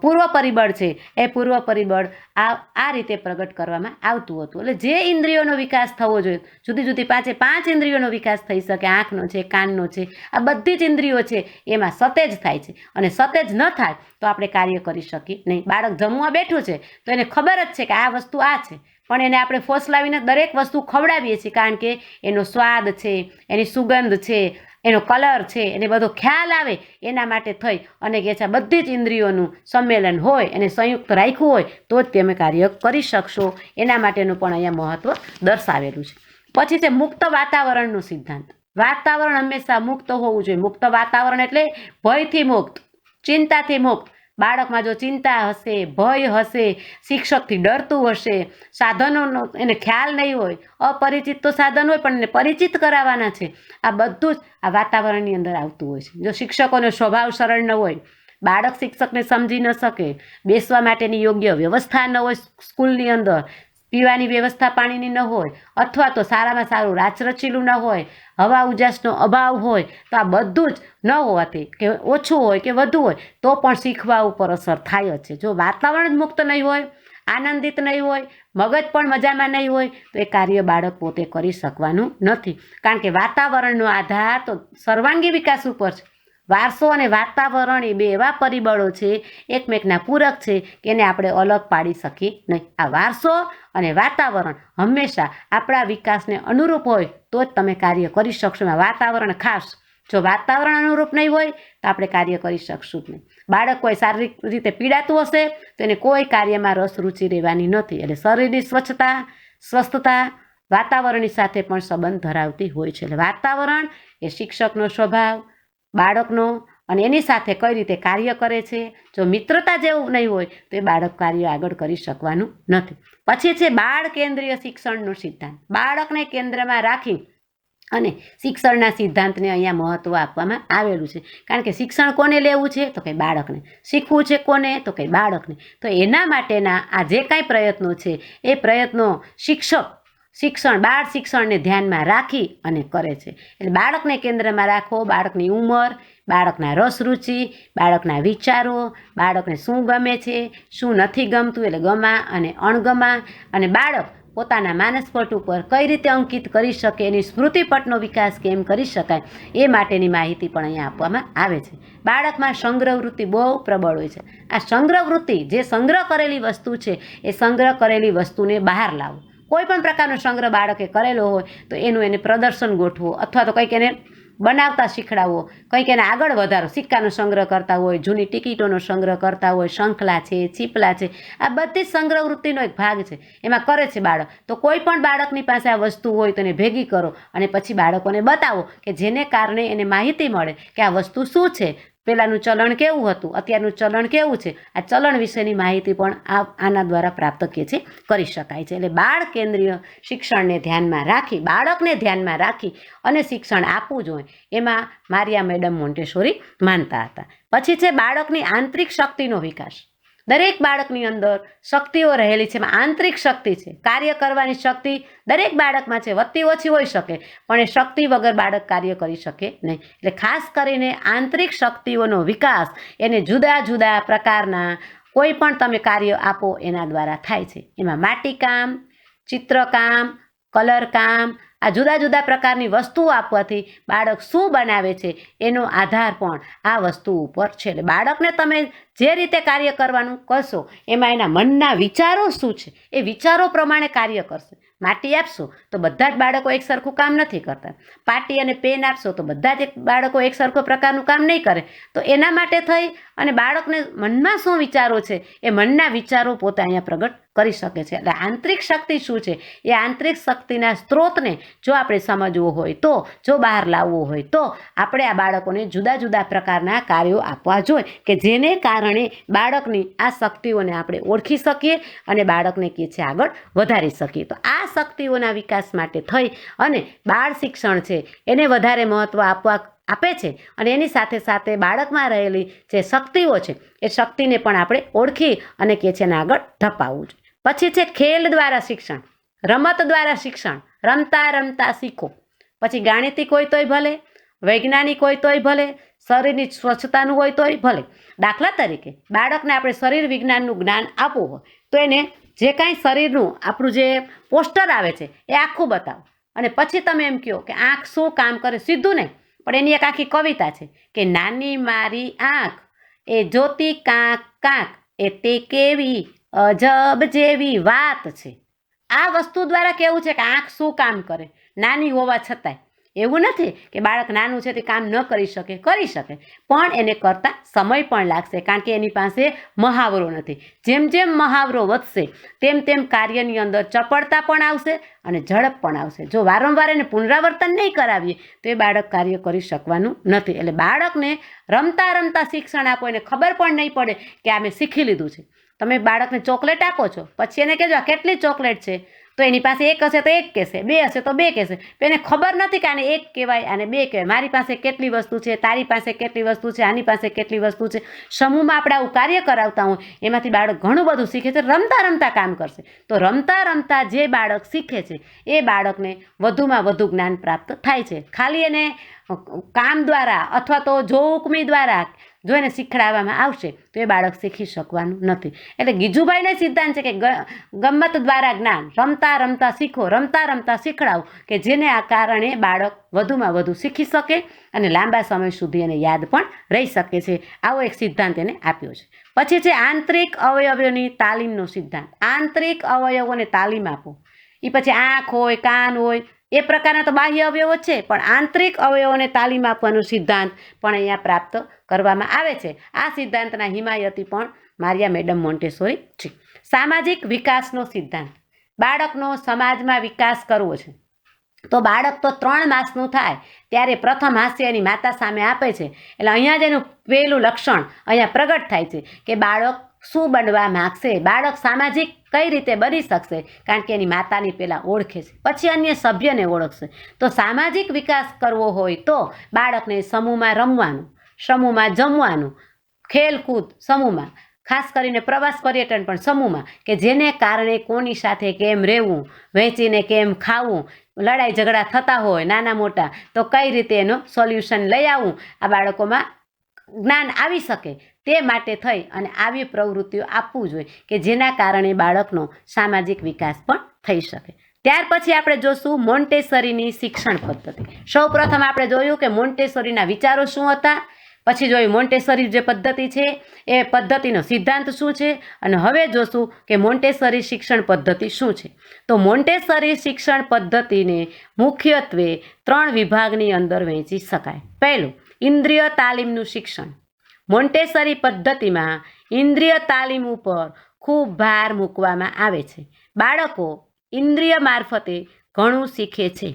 પૂર્વ પરિબળ છે એ પૂર્વ પરિબળ આ રીતે પ્રગટ કરવામાં આવતું હતું. એટલે જે ઇન્દ્રિયોનો વિકાસ થવો જોઈએ, જુદી જુદી 5 ઇન્દ્રિયોનો વિકાસ થઈ શકે, આંખનો છે, કાનનો છે, આ બધી જ ઇન્દ્રિયો છે એમાં સતેજ થાય છે. અને સતેજ ન થાય તો આપણે કાર્ય કરી શકીએ નહીં. બાળક જમવા બેઠું છે તો એને ખબર જ છે કે આ વસ્તુ આ છે, પણ એને આપણે ફોસલાવીને દરેક વસ્તુ ખવડાવીએ છીએ, કારણ કે એનો સ્વાદ છે, એની સુગંધ છે, એનો કલર છે, એને બધો ખ્યાલ આવે એના માટે થઈ અને કે છે બધી જ ઇન્દ્રિયોનું સંમેલન હોય, એને સંયુક્ત રાખ્યું હોય તો જ તમે કાર્ય કરી શકશો. એના માટેનું પણ અહીંયા મહત્વ દર્શાવેલું છે. પછી છે મુક્ત વાતાવરણનો સિદ્ધાંત. વાતાવરણ હંમેશા મુક્ત હોવું જોઈએ. મુક્ત વાતાવરણ એટલે ભયથી મુક્ત, ચિંતાથી મુક્ત. બાળકમાં જો ચિંતા હશે, ભય હશે, શિક્ષકથી ડરતું હશે, સાધનોનો એને ખ્યાલ નહીં હોય, અપરિચિત તો સાધન હોય પણ એને પરિચિત કરાવવાના છે, આ બધું જ આ વાતાવરણની અંદર આવતું હોય છે. જો શિક્ષકોનો સ્વભાવ સરળ ન હોય, બાળક શિક્ષકને સમજી ન શકે, બેસવા માટેની યોગ્ય વ્યવસ્થા ન હોય, સ્કૂલની અંદર પીવાની વ્યવસ્થા પાણીની ન હોય, અથવા તો સારામાં સારું રાચરચીલું ન હોય, હવા ઉજાસનો અભાવ હોય, તો આ બધું જ ન હોવાથી કે ઓછું હોય કે વધુ હોય તો પણ શીખવા ઉપર અસર થાય જ છે. જો વાતાવરણ જ મુક્ત નહીં હોય, આનંદિત નહીં હોય, મગજ પણ મજામાં નહીં હોય તો એ કાર્ય બાળક પોતે કરી શકવાનું નથી. કારણ કે વાતાવરણનો આધાર તો સર્વાંગી વિકાસ ઉપર છે. વારસો અને વાતાવરણ એ બે એવા પરિબળો છે, એકમેકના પૂરક છે, કે એને આપણે અલગ પાડી શકીએ નહીં. આ વારસો અને વાતાવરણ હંમેશા આપણા વિકાસને અનુરૂપ હોય તો જ તમે કાર્ય કરી શકશો. વાતાવરણ ખાસ, જો વાતાવરણ અનુરૂપ નહીં હોય તો આપણે કાર્ય કરી શકશું જ નહીં. બાળક કોઈ શારીરિક રીતે પીડાતું હશે તો એને કોઈ કાર્યમાં રસ રુચિ રહેવાની નથી. એટલે શરીરની સ્વચ્છતા, સ્વસ્થતા વાતાવરણની સાથે પણ સંબંધ ધરાવતી હોય છે. એટલે વાતાવરણ એ શિક્ષકનો સ્વભાવ, બાળકનો અને એની સાથે કઈ રીતે કાર્ય કરે છે. જો મિત્રતા જેવું નહીં હોય તો એ બાળક કાર્ય આગળ કરી શકવાનું નથી. પછી છે બાળ કેન્દ્રીય શિક્ષણનો સિદ્ધાંત. બાળકને કેન્દ્રમાં રાખી અને શિક્ષણના સિદ્ધાંતને અહીંયા મહત્વ આપવામાં આવેલું છે. કારણ કે શિક્ષણ કોને લેવું છે તો કે બાળકને, શીખવું છે કોને તો કે બાળકને. તો એના માટેના આ જે કાંઈ પ્રયત્નો છે એ પ્રયત્નો શિક્ષણ બાળ શિક્ષણને ધ્યાનમાં રાખી અને કરે છે. એટલે બાળકને કેન્દ્રમાં રાખો. બાળકની ઉંમર, બાળકના રસ રુચિ, બાળકના વિચારો, બાળકને શું ગમે છે, શું નથી ગમતું એટલે ગમા અને અણગમા, અને બાળક પોતાના માનસપટ ઉપર કઈ રીતે અંકિત કરી શકે, એની સ્મૃતિપટનો વિકાસ કેમ કરી શકાય એ માટેની માહિતી પણ અહીંયા આપવામાં આવે છે. બાળકમાં સંગ્રહ વૃત્તિ બહુ પ્રબળ હોય છે. આ સંગ્રહ વૃત્તિ, જે સંગ્રહ કરેલી વસ્તુ છે એ સંગ્રહ કરેલી વસ્તુને બહાર લાવો. કોઈ પણ પ્રકારનો સંગ્રહ બાળકે કરેલો હોય તો એનું એને પ્રદર્શન ગોઠવો, અથવા તો કંઈક એને બનાવતા શીખડાવો, કંઈક એને આગળ વધારો. સિક્કાનો સંગ્રહ કરતા હોય, જૂની ટિકિટોનો સંગ્રહ કરતા હોય, શંખલા છે, ચીપલા છે, આ બધી જ સંગ્રહ વૃત્તિનો એક ભાગ છે. એમાં કરે છે બાળક. તો કોઈ પણ બાળકની પાસે આ વસ્તુ હોય તો એને ભેગી કરો અને પછી બાળકોને બતાવો કે જેને કારણે એને માહિતી મળે કે આ વસ્તુ શું છે, પહેલાંનું ચલણ કેવું હતું, અત્યારનું ચલણ કેવું છે. આ ચલણ વિશેની માહિતી પણ આના દ્વારા પ્રાપ્ત કરી શકાય છે. એટલે બાળ કેન્દ્રીય શિક્ષણને ધ્યાનમાં રાખી, બાળકને ધ્યાનમાં રાખી અને શિક્ષણ આપવું જોઈએ, એમાં મારિયા મેડમ મોન્ટેસોરી માનતા હતા. પછી છે બાળકની આંતરિક શક્તિનો વિકાસ. દરેક બાળકની અંદર શક્તિઓ રહેલી છે. એમાં આંતરિક શક્તિ છે, કાર્ય કરવાની શક્તિ દરેક બાળકમાં છે. વધતી ઓછી હોઈ શકે, પણ એ શક્તિ વગર બાળક કાર્ય કરી શકે નહીં. એટલે ખાસ કરીને આંતરિક શક્તિઓનો વિકાસ એને જુદા જુદા પ્રકારના કોઈ પણ તમે કાર્ય આપો એના દ્વારા થાય છે. એમાં માટીકામ, ચિત્રકામ, કલરકામ, આ જુદા જુદા પ્રકારની વસ્તુઓ આપવાથી બાળક શું બનાવે છે એનો આધાર પણ આ વસ્તુ ઉપર છે. એટલે બાળકને તમે જે રીતે કાર્ય કરવાનું કરશો એમાં એના મનના વિચારો શું છે એ વિચારો પ્રમાણે કાર્ય કરશે. માટી આપશો તો બધા જ બાળકો એક સરખું કામ નથી કરતા. પાટી અને પેન આપશો તો બધા જ બાળકો એક સરખું પ્રકારનું કામ નહીં કરે. તો એના માટે થઈ અને બાળકને મનમાં શું વિચારો છે એ મનના વિચારો પોતે અહીંયા પ્રગટ કરી શકે છે. એટલે આંતરિક શક્તિ શું છે એ આંતરિક શક્તિના સ્ત્રોતને જો આપણે સમજવો હોય તો, જો બહાર લાવવો હોય તો આપણે આ બાળકોને જુદા જુદા પ્રકારના કાર્યો આપવા જોઈએ કે જેને કારણે બાળકની આ શક્તિઓને આપણે ઓળખી શકીએ અને બાળકને કે છે આગળ વધારી શકીએ. તો આ શક્તિઓના વિકાસ માટે થઈ અને બાળ શિક્ષણ છે એને વધારે મહત્ત્વ આપે છે અને એની સાથે સાથે બાળકમાં રહેલી જે શક્તિઓ છે એ શક્તિને પણ આપણે ઓળખી અને કે છે એને આગળ ધપાવવું જોઈએ. પછી છે ખેલ દ્વારા શિક્ષણ, રમત દ્વારા શિક્ષણ. રમતા રમતા શીખો. પછી ગાણિતિક હોય તોય ભલે, વૈજ્ઞાનિક હોય તોય ભલે, શરીરની સ્વચ્છતાનું હોય તોય ભલે. દાખલા તરીકે બાળકને આપણે શરીર વિજ્ઞાનનું જ્ઞાન આપવું હોય તો એને જે કાંઈ શરીરનું આપણું જે પોસ્ટર આવે છે એ આખું બતાવો અને પછી તમે એમ કહો કે આંખ શું કામ કરે. સીધું નહીં, પણ એની એક આખી કવિતા છે કે નાની મારી આંખ એ જોતી કાંક કાંક, એ તે કેવી અજબ જેવી વાત છે. આ વસ્તુ દ્વારા કેવું છે કે આંખ શું કામ કરે, નાની હોવા છતાંય. એવું નથી કે બાળક નાનું છે તે કામ ન કરી શકે, કરી શકે, પણ એને કરતાં સમય પણ લાગશે કારણ કે એની પાસે મહાવરો નથી. જેમ જેમ મહાવરો વધશે તેમ તેમ કાર્યની અંદર ચપળતા પણ આવશે અને ઝડપ પણ આવશે. જો વારંવાર એને પુનરાવર્તન નહીં કરાવીએ તો એ બાળક કાર્ય કરી શકવાનું નથી. એટલે બાળકને રમતા રમતા શિક્ષણ આપો, એને ખબર પણ નહીં પડે કે આ મેં શીખી લીધું છે. તમે બાળકને ચોકલેટ આપો છો, પછી એને કહેજો આ કેટલી ચોકલેટ છે, તો એની પાસે એક હશે તો એક કહેશે, બે હશે તો બે કહેશે. એને ખબર નથી કે આને એક કહેવાય, આને બે કહેવાય. મારી પાસે કેટલી વસ્તુ છે, તારી પાસે કેટલી વસ્તુ છે, આની પાસે કેટલી વસ્તુ છે. સમૂહમાં આપણે આવું કાર્ય કરાવતા હોય એમાંથી બાળક ઘણું બધું શીખે છે. રમતા રમતા કામ કરશે તો રમતા રમતા જે બાળક શીખે છે એ બાળકને વધુમાં વધુ જ્ઞાન પ્રાપ્ત થાય છે. ખાલી એને કામ દ્વારા અથવા તો જોઉકમી દ્વારા જો એને શીખડાવવામાં આવશે તો એ બાળક શીખી શકવાનું નથી. એટલે ગીજુભાઈનો સિદ્ધાંત છે કે ગમ્મત દ્વારા જ્ઞાન, રમતા રમતા શીખો, રમતા રમતા શીખડાવો કે જેને આ કારણે બાળક વધુમાં વધુ શીખી શકે અને લાંબા સમય સુધી એને યાદ પણ રહી શકે છે. આવો એક સિદ્ધાંત એને આપ્યો છે. પછી છે આંતરિક અવયવોની તાલીમનો સિદ્ધાંત. આંતરિક અવયવોને તાલીમ આપો. એ પછી આંખ હોય, કાન હોય, એ પ્રકારના તો બાહ્ય અવયવો છે, પણ આંતરિક અવયવોને તાલીમ આપવાનો સિદ્ધાંત પણ અહીંયા પ્રાપ્ત કરવામાં આવે છે. આ સિદ્ધાંતના હિમાયતી પણ મારિયા મેડમ મોન્ટેસોરી છે. સામાજિક વિકાસનો સિદ્ધાંત. બાળકનો સમાજમાં વિકાસ કરવો છે તો બાળક તો 3 માસનું થાય ત્યારે પ્રથમ હાસ્ય એની માતા સામે આપે છે. એટલે અહીંયા જ એનું પહેલું લક્ષણ અહીંયા પ્રગટ થાય છે કે બાળક શું બનવા માગશે, બાળક સામાજિક કઈ રીતે બની શકશે, કારણ કે એની માતાની પહેલાં ઓળખે છે, પછી અન્ય સભ્યને ઓળખશે. તો સામાજિક વિકાસ કરવો હોય તો બાળકને સમૂહમાં રમવાનું, સમૂહમાં જમવાનું, ખેલકૂદ સમૂહમાં, ખાસ કરીને પ્રવાસ પર્યટન પણ સમૂહમાં, કે જેને કારણે કોની સાથે કેમ રહેવું, વહેંચીને કેમ ખાવું, લડાઈ ઝઘડા થતા હોય નાના મોટા તો કઈ રીતે એનો સોલ્યુશન લઈ આવવું, આ બાળકોમાં જ્ઞાન આવી શકે તે માટે થઈ અને આવી પ્રવૃત્તિઓ આપવું જોઈએ કે જેના કારણે બાળકનો સામાજિક વિકાસ પણ થઈ શકે। ત્યાર પછી આપણે જોશું મોન્ટેસરીની શિક્ષણ પદ્ધતિ। સૌપ્રથમ આપણે જોયું કે મોન્ટેસરીના વિચારો શું હતા, પછી જોયું મોન્ટેસરી જે પદ્ધતિ છે એ પદ્ધતિનો સિદ્ધાંત શું છે, અને હવે જોશું કે મોન્ટેસરી શિક્ષણ પદ્ધતિ શું છે। તો મોન્ટેસરી શિક્ષણ પદ્ધતિને મુખ્યત્વે 3 વિભાગની અંદર વહેંચી શકાય। પહેલું, ઇન્દ્રિય તાલીમનું શિક્ષણ। મોન્ટેસરી પદ્ધતિમાં ઇન્દ્રિય તાલીમ ઉપર ખૂબ ભાર મૂકવામાં આવે છે। બાળકો ઇન્દ્રિય મારફતે ઘણું શીખે છે।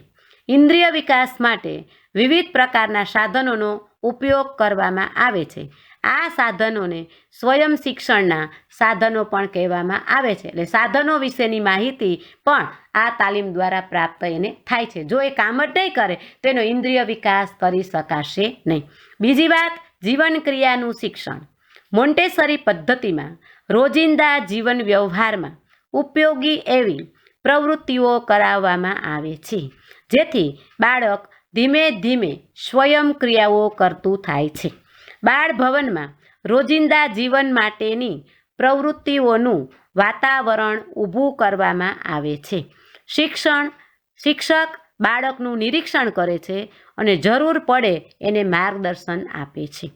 ઇન્દ્રિય વિકાસ માટે વિવિધ પ્રકારના સાધનોનો ઉપયોગ કરવામાં આવે છે। આ સાધનોને સ્વયં શિક્ષણના સાધનો પણ કહેવામાં આવે છે। એટલે સાધનો વિશેની માહિતી પણ આ તાલીમ દ્વારા પ્રાપ્ત એને થાય છે। જો એ કામ જ નહીં કરે તો એનો ઇન્દ્રિય વિકાસ કરી શકાશે નહીં। બીજી વાત, જીવન ક્રિયાનું શિક્ષણ। મોન્ટેસરી પદ્ધતિમાં રોજિંદા જીવન વ્યવહારમાં ઉપયોગી એવી પ્રવૃત્તિઓ કરાવવામાં આવે છે, જેથી બાળક ધીમે ધીમે સ્વયં ક્રિયાઓ કરતું થાય છે। બાળ ભવનમાં રોજિંદા જીવન માટેની પ્રવૃત્તિઓનું વાતાવરણ ઊભું કરવામાં આવે છે। શિક્ષક બાળકનું નિરીક્ષણ કરે છે અને જરૂર પડે એને માર્ગદર્શન આપે છે।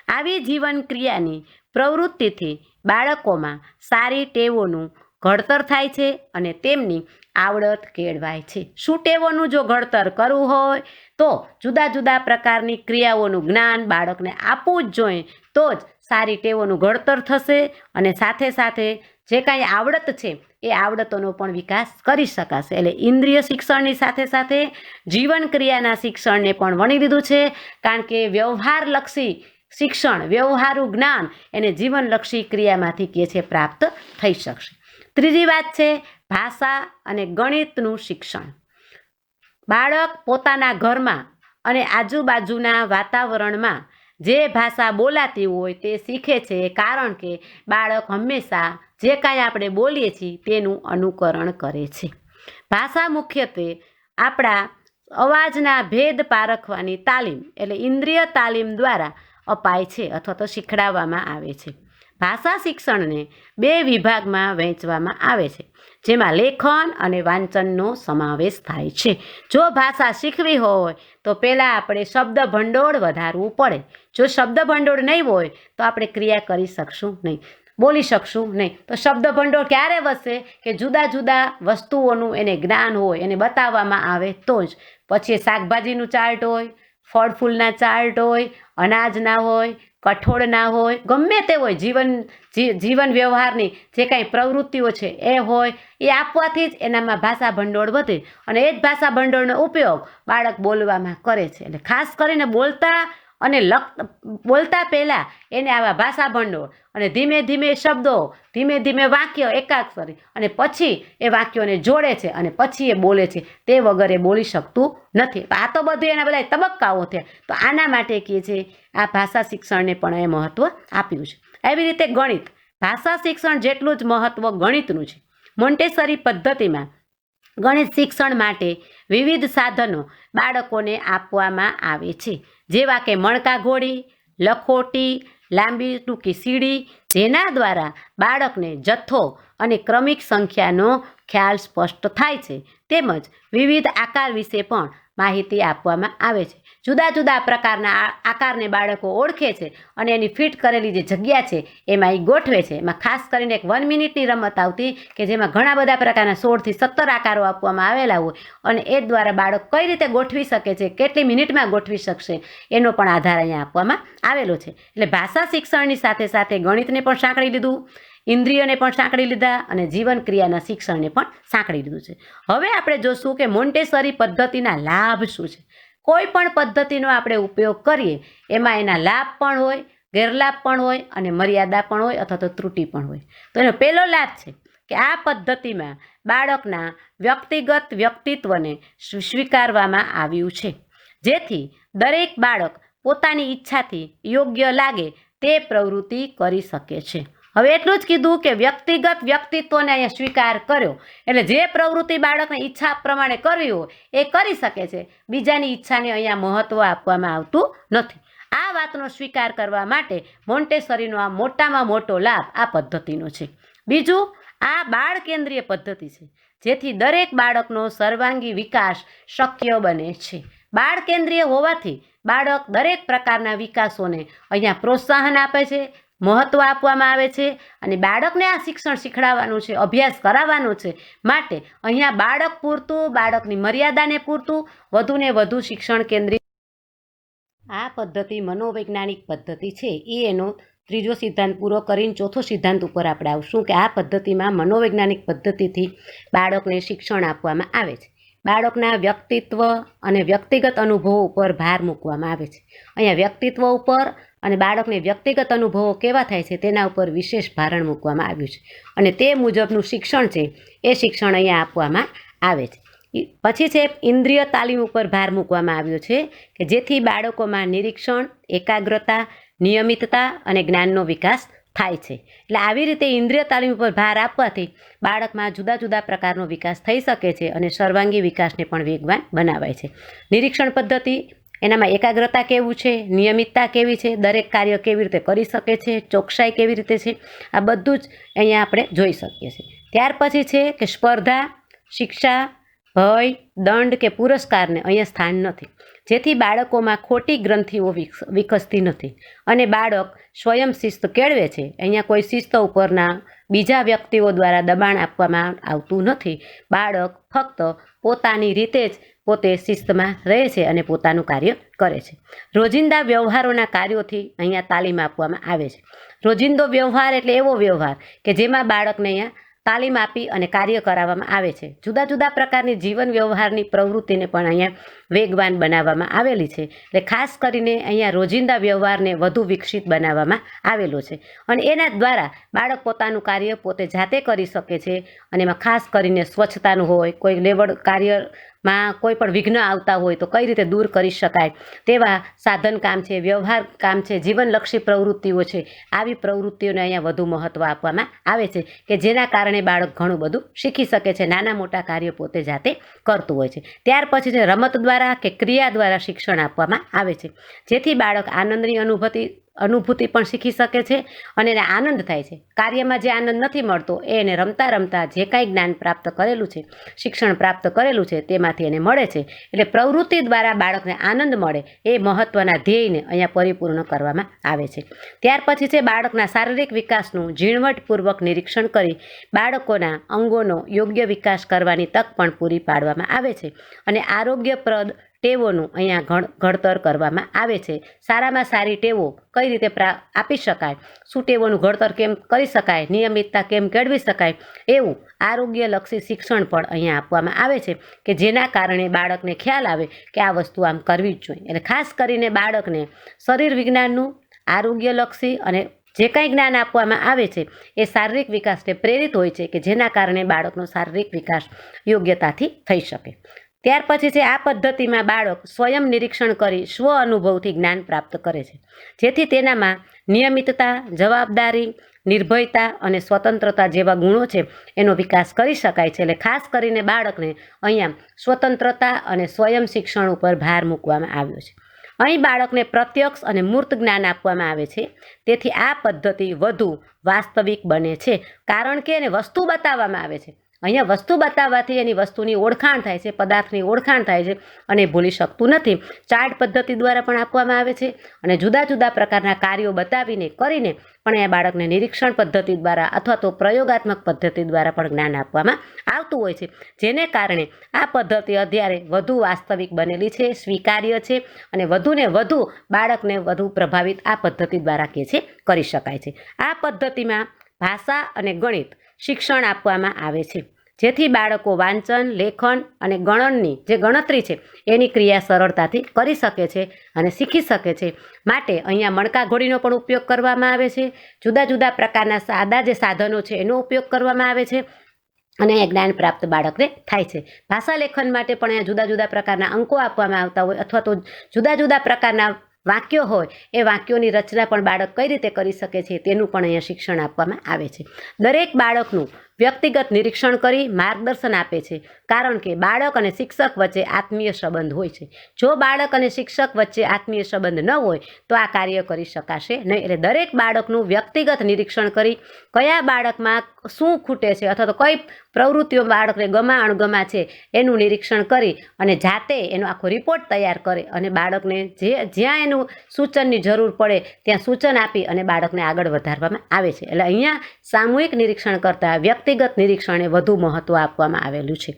આવી જીવન ક્રિયાની પ્રવૃત્તિથી બાળકોમાં સારી ટેવોનું ઘડતર થાય છે અને તેમની આવડત કેળવાય છે। શું ટેવોનું જો ઘડતર કરવું હોય તો જુદા જુદા પ્રકારની ક્રિયાઓનું જ્ઞાન બાળકને આપવું જ જોઈએ, તો જ સારી ટેવોનું ઘડતર થશે અને સાથે સાથે જે કાંઈ આવડત છે એ આવડતોનો પણ વિકાસ કરી શકાશે। એટલે ઇન્દ્રિય શિક્ષણની સાથે સાથે જીવન ક્રિયાના શિક્ષણને પણ વણી લીધું છે, કારણ કે વ્યવહારલક્ષી શિક્ષણ, વ્યવહારુ જ્ઞાન એને જીવનલક્ષી ક્રિયામાંથી કે છે પ્રાપ્ત થઈ શકશે। ત્રીજી વાત છે ભાષા અને ગણિતનું શિક્ષણ। બાળક પોતાના ઘરમાં અને આજુબાજુના વાતાવરણમાં જે ભાષા બોલાતી હોય તે શીખે છે, કારણ કે બાળક હંમેશા જે કાંઈ આપણે બોલીએ છીએ તેનું અનુકરણ કરે છે। ભાષા મુખ્યત્વે આપણા અવાજના ભેદ પારખવાની તાલીમ એટલે ઇન્દ્રિય તાલીમ દ્વારા અપાય છે અથવા તો શીખડાવવામાં આવે છે। ભાષા શિક્ષણને 2 વિભાગમાં વહેંચવામાં આવે છે, જેમાં લેખન અને વાંચનનો સમાવેશ થાય છે। જો ભાષા શીખવી હોય તો પહેલાં આપણે શબ્દ ભંડોળ વધારવું પડે। જો શબ્દ ભંડોળ નહીં હોય તો આપણે ક્રિયા કરી શકશું નહીં, બોલી શકશું નહીં। તો શબ્દ ભંડોળ ક્યારે વધશે કે જુદા જુદા વસ્તુઓનું એને જ્ઞાન હોય, એને બતાવવામાં આવે તો જ। પછી શાકભાજીનું ચાર્ટ હોય, ફળ ફૂલના ચાર્ટ હોય, અનાજના હોય, કઠોળના હોય, ગમે તે હોય, જીવન વ્યવહારની જે કાંઈ પ્રવૃત્તિઓ છે એ હોય, એ આપવાથી જ એનામાં ભાષા ભંડોળ વધે અને એ જ ભાષા ભંડોળનો ઉપયોગ બાળક બોલવામાં કરે છે। એટલે ખાસ કરીને બોલતા પહેલાં એને આવા ભાષા ભંડોળ અને ધીમે ધીમે શબ્દો, ધીમે ધીમે વાક્ય એકાક્ષરી અને પછી એ વાક્યોને જોડે છે અને પછી એ બોલે છે, તે વગર એ બોલી શકતું નથી। આ તો બધું એના બધા તબક્કાઓ થયા। તો આના માટે કહે છે આ ભાષા શિક્ષણને પણ એ મહત્ત્વ આપ્યું છે। એવી રીતે ગણિત, ભાષા શિક્ષણ જેટલું જ મહત્ત્વ ગણિતનું છે। મોન્ટેસરી પદ્ધતિમાં ગણિત શિક્ષણ માટે વિવિધ સાધનો બાળકોને આપવામાં આવે છે, જેવા કે મણકા ઘોડી, લખોટી, લાંબી ટૂંકી સીડી, જેના દ્વારા બાળકને જથ્થો અને ક્રમિક સંખ્યાનો ખ્યાલ સ્પષ્ટ થાય છે, તેમજ વિવિધ આકાર વિશે પણ માહિતી આપવામાં આવે છે। જુદા જુદા પ્રકારના આકારને બાળકો ઓળખે છે અને એની ફિટ કરેલી જે જગ્યા છે એમાં એ ગોઠવે છે। એમાં ખાસ કરીને એક 1 મિનિટની રમત આવતી કે જેમાં ઘણા બધા પ્રકારના 16 થી 17 આકારો આપવામાં આવેલા હોય અને એ દ્વારા બાળક કઈ રીતે ગોઠવી શકે છે, કેટલી મિનિટમાં ગોઠવી શકશે એનો પણ આધાર અહીંયા આપવામાં આવેલો છે। એટલે ભાષા શિક્ષણની સાથે સાથે ગણિતને પણ સાંકળી લીધું, ઇન્દ્રિયોને પણ સાંકળી લીધા અને જીવન ક્રિયાના શિક્ષણને પણ સાંકળી લીધું છે। હવે આપણે જોશું કે મોન્ટેસરી પદ્ધતિના લાભ શું છે। કોઈ પણ પદ્ધતિનો આપણે ઉપયોગ કરીએ એમાં એના લાભ પણ હોય, ગેરલાભ પણ હોય અને મર્યાદા પણ હોય અથવા તો ત્રુટિ પણ હોય। તો એનો પહેલો લાભ છે કે આ પદ્ધતિમાં બાળકના વ્યક્તિગત વ્યક્તિત્વને સ્વીકારવામાં આવ્યું છે, જેથી દરેક બાળક પોતાની ઈચ્છાથી યોગ્ય લાગે તે પ્રવૃત્તિ કરી શકે છે। હવે એટલું જ કીધું કે વ્યક્તિગત વ્યક્તિત્વને અહીંયા સ્વીકાર કર્યો, એટલે જે પ્રવૃત્તિ બાળકને ઈચ્છા પ્રમાણે કરવી હોય એ કરી શકે છે, બીજાની ઈચ્છાને અહીંયા મહત્ત્વ આપવામાં આવતું નથી। આ વાતનો સ્વીકાર કરવા માટે મોન્ટેસરીનો આ મોટામાં મોટો લાભ આ પદ્ધતિનો છે। બીજું, આ બાળ કેન્દ્રીય પદ્ધતિ છે, જેથી દરેક બાળકનો સર્વાંગી વિકાસ શક્ય બને છે. બાળ કેન્દ્રીય હોવાથી બાળક દરેક પ્રકારના વિકાસોને અહીંયા પ્રોત્સાહન આપે છે, મહત્ત્વ આપવામાં આવે છે અને બાળકને આ શિક્ષણ શીખડાવવાનું છે, અભ્યાસ કરાવવાનો છે. માટે અહીંયા બાળક પૂરતું, બાળકની મર્યાદાને પૂરતું વધુને વધુ શિક્ષણ કેન્દ્રિત આ પદ્ધતિ મનોવૈજ્ઞાનિક પદ્ધતિ છે. એનો ત્રીજો સિદ્ધાંત પૂરો કરીને ચોથો સિદ્ધાંત ઉપર આપણે આવશું કે આ પદ્ધતિમાં મનોવૈજ્ઞાનિક પદ્ધતિથી બાળકને શિક્ષણ આપવામાં આવે છે. બાળકના વ્યક્તિત્વ અને વ્યક્તિગત અનુભવો ઉપર ભાર મૂકવામાં આવે છે. અહીંયા વ્યક્તિત્વ ઉપર અને બાળકને વ્યક્તિગત અનુભવો કેવા થાય છે તેના ઉપર વિશેષ ભારણ મૂકવામાં આવ્યું છે અને તે મુજબનું શિક્ષણ છે એ શિક્ષણ અહીંયા આપવામાં આવે છે. પછી છે ઇન્દ્રિય તાલીમ ઉપર ભાર મૂકવામાં આવ્યો છે કે જેથી બાળકોમાં નિરીક્ષણ, એકાગ્રતા, નિયમિતતા અને જ્ઞાનનો વિકાસ થાય છે. એટલે આવી રીતે ઇન્દ્રિય તાલીમ ઉપર ભાર આપવાથી બાળકમાં જુદા જુદા પ્રકારનો વિકાસ થઈ શકે છે અને સર્વાંગી વિકાસને પણ વેગવાન બનાવાય છે. નિરીક્ષણ પદ્ધતિ, એનામાં એકાગ્રતા કેવું છે, નિયમિતતા કેવી છે, દરેક કાર્ય કેવી રીતે કરી શકે છે, ચોકસાઈ કેવી રીતે છે, આ બધું જ અહીંયા આપણે જોઈ શકીએ છીએ. ત્યાર પછી છે કે સ્પર્ધા, શિક્ષા, ભય, દંડ કે પુરસ્કારને અહીંયા સ્થાન નથી, જેથી બાળકોમાં ખોટી ગ્રંથિઓ વિકસતી નથી અને બાળક સ્વયં શિસ્ત કેળવે છે. અહીંયા કોઈ શિસ્ત ઉપરના બીજા વ્યક્તિઓ દ્વારા દબાણ આપવામાં આવતું નથી. બાળક ફક્ત પોતાની રીતે જ પોતે શિસ્તમાં રહે છે અને પોતાનું કાર્ય કરે છે. રોજિંદા વ્યવહારોના કાર્યોથી અહીંયા તાલીમ આપવામાં આવે છે. રોજિંદો વ્યવહાર એટલે એવો વ્યવહાર કે જેમાં બાળકને અહીંયા તાલીમ આપી અને કાર્ય કરાવવામાં આવે છે. જુદા જુદા પ્રકારની જીવન વ્યવહારની પ્રવૃત્તિને પણ અહીંયા વેગવાન બનાવવામાં આવેલી છે. એટલે ખાસ કરીને અહીંયા રોજિંદા વ્યવહારને વધુ વિકસિત બનાવવામાં આવેલો છે અને એના દ્વારા બાળક પોતાનું કાર્ય પોતે જાતે કરી શકે છે અને એમાં ખાસ કરીને સ્વચ્છતાનું હોય, કોઈ લેવડ કાર્યમાં કોઈ પણ વિઘ્ન આવતા હોય તો કઈ રીતે દૂર કરી શકાય તેવા સાધન કામ છે, વ્યવહાર કામ છે, જીવનલક્ષી પ્રવૃત્તિઓ છે. આવી પ્રવૃત્તિઓને અહીંયા વધુ મહત્ત્વ આપવામાં આવે છે કે જેના કારણે બાળક ઘણું બધું શીખી શકે છે, નાના મોટા કાર્યો પોતે જાતે કરતું હોય છે. ત્યાર પછી છે રમત દ્વારા કે ક્રિયા દ્વારા શિક્ષણ આપવામાં આવે છે, જેથી બાળક આનંદની અનુભૂતિ પણ શીખી શકે છે અને એને આનંદ થાય છે. કાર્યમાં જે આનંદ નથી મળતો એ એને રમતા રમતા જે કાંઈ જ્ઞાન પ્રાપ્ત કરેલું છે, શિક્ષણ પ્રાપ્ત કરેલું છે તેમાંથી એને મળે છે. એટલે પ્રવૃત્તિ દ્વારા બાળકને આનંદ મળે એ મહત્ત્વના ધ્યેયને અહીંયા પરિપૂર્ણ કરવામાં આવે છે. ત્યાર પછી છે બાળકના શારીરિક વિકાસનું ઝીણવટપૂર્વક નિરીક્ષણ કરી બાળકોના અંગોનો યોગ્ય વિકાસ કરવાની તક પણ પૂરી પાડવામાં આવે છે અને આરોગ્યપ્રદ ટેવોનું અહીંયા ઘડતર કરવામાં આવે છે. સારામાં સારી ટેવો કઈ રીતે આપી શકાય, શું ટેવોનું ઘડતર કેમ કરી શકાય, નિયમિતતા કેમ કેળવી શકાય, એવું આરોગ્યલક્ષી શિક્ષણ પણ અહીંયા આપવામાં આવે છે કે જેના કારણે બાળકને ખ્યાલ આવે કે આ વસ્તુ આમ કરવી જ જોઈએ. એટલે ખાસ કરીને બાળકને શરીર વિજ્ઞાનનું, આરોગ્યલક્ષી અને જે કાંઈ જ્ઞાન આપવામાં આવે છે એ શારીરિક વિકાસને પ્રેરિત હોય છે કે જેના કારણે બાળકનો શારીરિક વિકાસ યોગ્યતાથી થઈ શકે. ત્યાર પછી છે આ પદ્ધતિમાં બાળક સ્વયં નિરીક્ષણ કરી સ્વ અનુભવથી જ્ઞાન પ્રાપ્ત કરે છે, જેથી તેનામાં નિયમિતતા, જવાબદારી, નિર્ભયતા અને સ્વતંત્રતા જેવા ગુણો છે એનો વિકાસ કરી શકાય છે. એટલે ખાસ કરીને બાળકને અહીંયા સ્વતંત્રતા અને સ્વયં શિક્ષણ ઉપર ભાર મૂકવામાં આવ્યો છે. અહીં બાળકને પ્રત્યક્ષ અને મૂર્ત જ્ઞાન આપવામાં આવે છે, તેથી આ પદ્ધતિ વધુ વાસ્તવિક બને છે કારણ કે એને વસ્તુ બતાવવામાં આવે છે. અહીંયા વસ્તુ બતાવવાથી એની વસ્તુની ઓળખાણ થાય છે, પદાર્થની ઓળખાણ થાય છે અને ભૂલી શકતું નથી. ચાર્ટ પદ્ધતિ દ્વારા પણ આપવામાં આવે છે અને જુદા જુદા પ્રકારના કાર્યો બતાવીને કરીને પણ એ બાળકને નિરીક્ષણ પદ્ધતિ દ્વારા અથવા તો પ્રયોગાત્મક પદ્ધતિ દ્વારા પણ જ્ઞાન આપવામાં આવતું હોય છે, જેને કારણે આ પદ્ધતિ અત્યારે વધુ વાસ્તવિક બનેલી છે, સ્વીકાર્ય છે અને વધુને વધુ બાળકને વધુ પ્રભાવિત આ પદ્ધતિ દ્વારા કે છે કરી શકાય છે. આ પદ્ધતિમાં ભાષા અને ગણિત શિક્ષણ આપવામાં આવે છે, જેથી બાળકો વાંચન, લેખન અને ગણનની જે ગણતરી છે એની ક્રિયા સરળતાથી કરી શકે છે અને શીખી શકે છે. માટે અહીંયા મણકા ઘોડીનો પણ ઉપયોગ કરવામાં આવે છે, જુદા જુદા પ્રકારના સાદા જે સાધનો છે એનો ઉપયોગ કરવામાં આવે છે અને એ જ્ઞાન પ્રાપ્ત બાળકને થાય છે. ભાષા લેખન માટે પણ અહીંયા જુદા જુદા પ્રકારના અંકો આપવામાં આવતા હોય અથવા તો જુદા જુદા પ્રકારના વાક્યો હોય એ વાક્યોની રચના પણ બાળક કઈ રીતે કરી શકે છે તેનું પણ અહીંયા શિક્ષણ આપવામાં આવે છે. દરેક બાળકનું વ્યક્તિગત નિરીક્ષણ કરી માર્ગદર્શન આપે છે, કારણ કે બાળક અને શિક્ષક વચ્ચે આત્મીય સંબંધ હોય છે. જો બાળક અને શિક્ષક વચ્ચે આત્મીય સંબંધ ન હોય તો આ કાર્ય કરી શકાશે નહીં. એટલે દરેક બાળકનું વ્યક્તિગત નિરીક્ષણ કરી કયા બાળકમાં શું ખૂટે છે અથવા તો કઈ પ્રવૃત્તિઓ બાળકને ગમા અણગમા છે એનું નિરીક્ષણ કરી અને જાતે એનો આખો રિપોર્ટ તૈયાર કરે અને બાળકને જ્યાં એનું સૂચનની જરૂર પડે ત્યાં સૂચન આપી અને બાળકને આગળ વધારવામાં આવે છે. એટલે અહીંયા સામૂહિક નિરીક્ષણ કરતાં વ્યક્તિગત નિરીક્ષણને વધુ મહત્ત્વ આપવામાં આવેલું છે.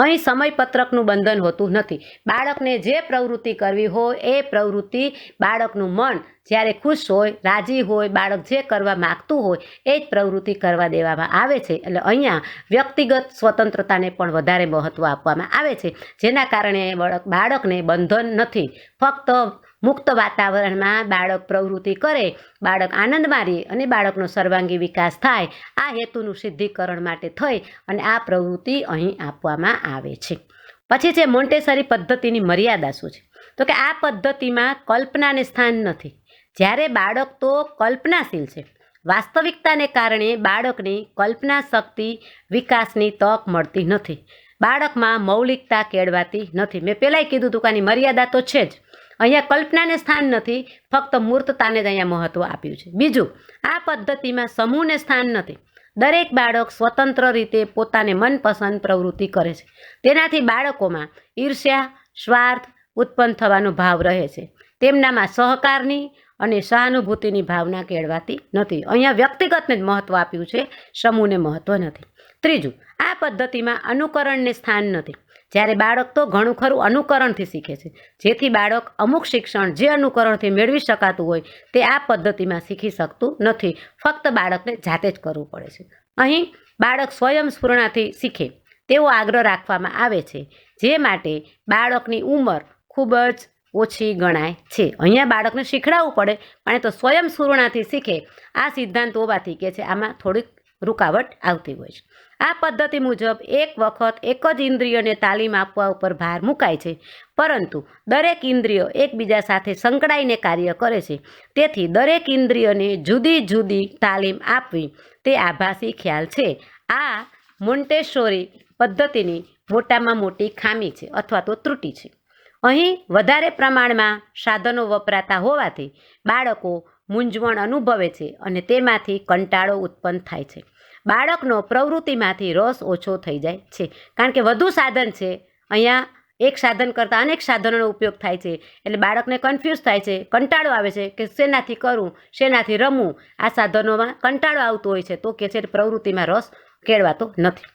અહીં સમયપત્રકનું બંધન હોતું નથી. બાળકને જે પ્રવૃત્તિ કરવી હોય એ પ્રવૃત્તિ બાળકનું મન જ્યારે ખુશ હોય, રાજી હોય, બાળક જે કરવા માગતું હોય એ જ પ્રવૃત્તિ કરવા દેવામાં આવે છે. એટલે અહીંયા વ્યક્તિગત સ્વતંત્રતાને પણ વધારે મહત્ત્વ આપવામાં આવે છે, જેના કારણે બાળકને બંધન નથી. ફક્ત મુક્ત વાતાવરણમાં બાળક પ્રવૃત્તિ કરે, બાળક આનંદ મારે અને બાળકનો સર્વાંગી વિકાસ થાય, આ હેતુનું સિદ્ધિકરણ માટે થઈ અને આ પ્રવૃત્તિ અહીં આપવામાં આવે છે. પછી છે મોન્ટેસરી પદ્ધતિની મર્યાદા શું છે? તો કે આ પદ્ધતિમાં કલ્પનાને સ્થાન નથી. જ્યારે બાળક તો કલ્પનાશીલ છે, વાસ્તવિકતાને કારણે બાળકની કલ્પના શક્તિ વિકાસની તક મળતી નથી. બાળકમાં મૌલિકતા કેળવાતી નથી. મેં પહેલાંય કીધું હતું કે આની મર્યાદા તો છે જ. અહીંયા કલ્પનાને સ્થાન નથી, ફક્ત મૂર્તતાને જ અહીંયા મહત્ત્વ આપ્યું છે. બીજું, આ પદ્ધતિમાં સમૂહને સ્થાન નથી. દરેક બાળક સ્વતંત્ર રીતે પોતાને મનપસંદ પ્રવૃત્તિ કરે છે. તેનાથી બાળકોમાં ઈર્ષ્યા, સ્વાર્થ ઉત્પન્ન થવાનો ભાવ રહે છે. તેમનામાં સહકારની અને સહાનુભૂતિની ભાવના કેળવાતી નથી. અહીંયા વ્યક્તિગતને જ મહત્ત્વ આપ્યું છે, સમૂહને મહત્ત્વ નથી. ત્રીજું, આ પદ્ધતિમાં અનુકરણને સ્થાન નથી. જ્યારે બાળક તો ઘણું ખરું અનુકરણથી શીખે છે, જેથી બાળક અમુક શિક્ષણ જે અનુકરણથી મેળવી શકાતું હોય તે આ પદ્ધતિમાં શીખી શકતું નથી. ફક્ત બાળકને જાતે જ કરવું પડે છે. અહીં બાળક સ્વયંસ્ફૂરણાથી શીખે તેવો આગ્રહ રાખવામાં આવે છે, જે માટે બાળકની ઉંમર ખૂબ જ ઓછી ગણાય છે. અહીંયા બાળકને શીખડાવવું પડે પણ એ તો સ્વયંસ્ફૂરણાથી શીખે, આ સિદ્ધાંત હોવાથી કે છે આમાં થોડીક રૂકાવટ આવતી હોય છે. આ પદ્ધતિ મુજબ એક વખત એક જ ઇન્દ્રિયને તાલીમ આપવા ઉપર ભાર મુકાય છે, પરંતુ દરેક ઇન્દ્રિય એકબીજા સાથે સંકળાઈને કાર્ય કરે છે. તેથી દરેક ઇન્દ્રિયને જુદી જુદી તાલીમ આપવી તે આભાસી ખ્યાલ છે. આ મોન્ટેસોરી પદ્ધતિની મોટામાં મોટી ખામી છે અથવા તો ત્રુટિ છે. અહીં વધારે પ્રમાણમાં સાધનો વપરાતા હોવાથી બાળકો મૂંઝવણ અનુભવે છે અને તેમાંથી કંટાળો ઉત્પન્ન થાય છે. બાળકનો પ્રવૃત્તિમાંથી રસ ઓછો થઈ જાય છે, કારણ કે વધુ સાધન છે. અહીંયા એક સાધન કરતાં અનેક સાધનોનો ઉપયોગ થાય છે, એટલે બાળકને કન્ફ્યુઝ થાય છે, કંટાળો આવે છે કે શેનાથી કરું, શેનાથી રમવું. આ સાધનોમાં કંટાળો આવતો હોય છે, તો કે છે પ્રવૃત્તિમાં રસ કેળવાતો નથી.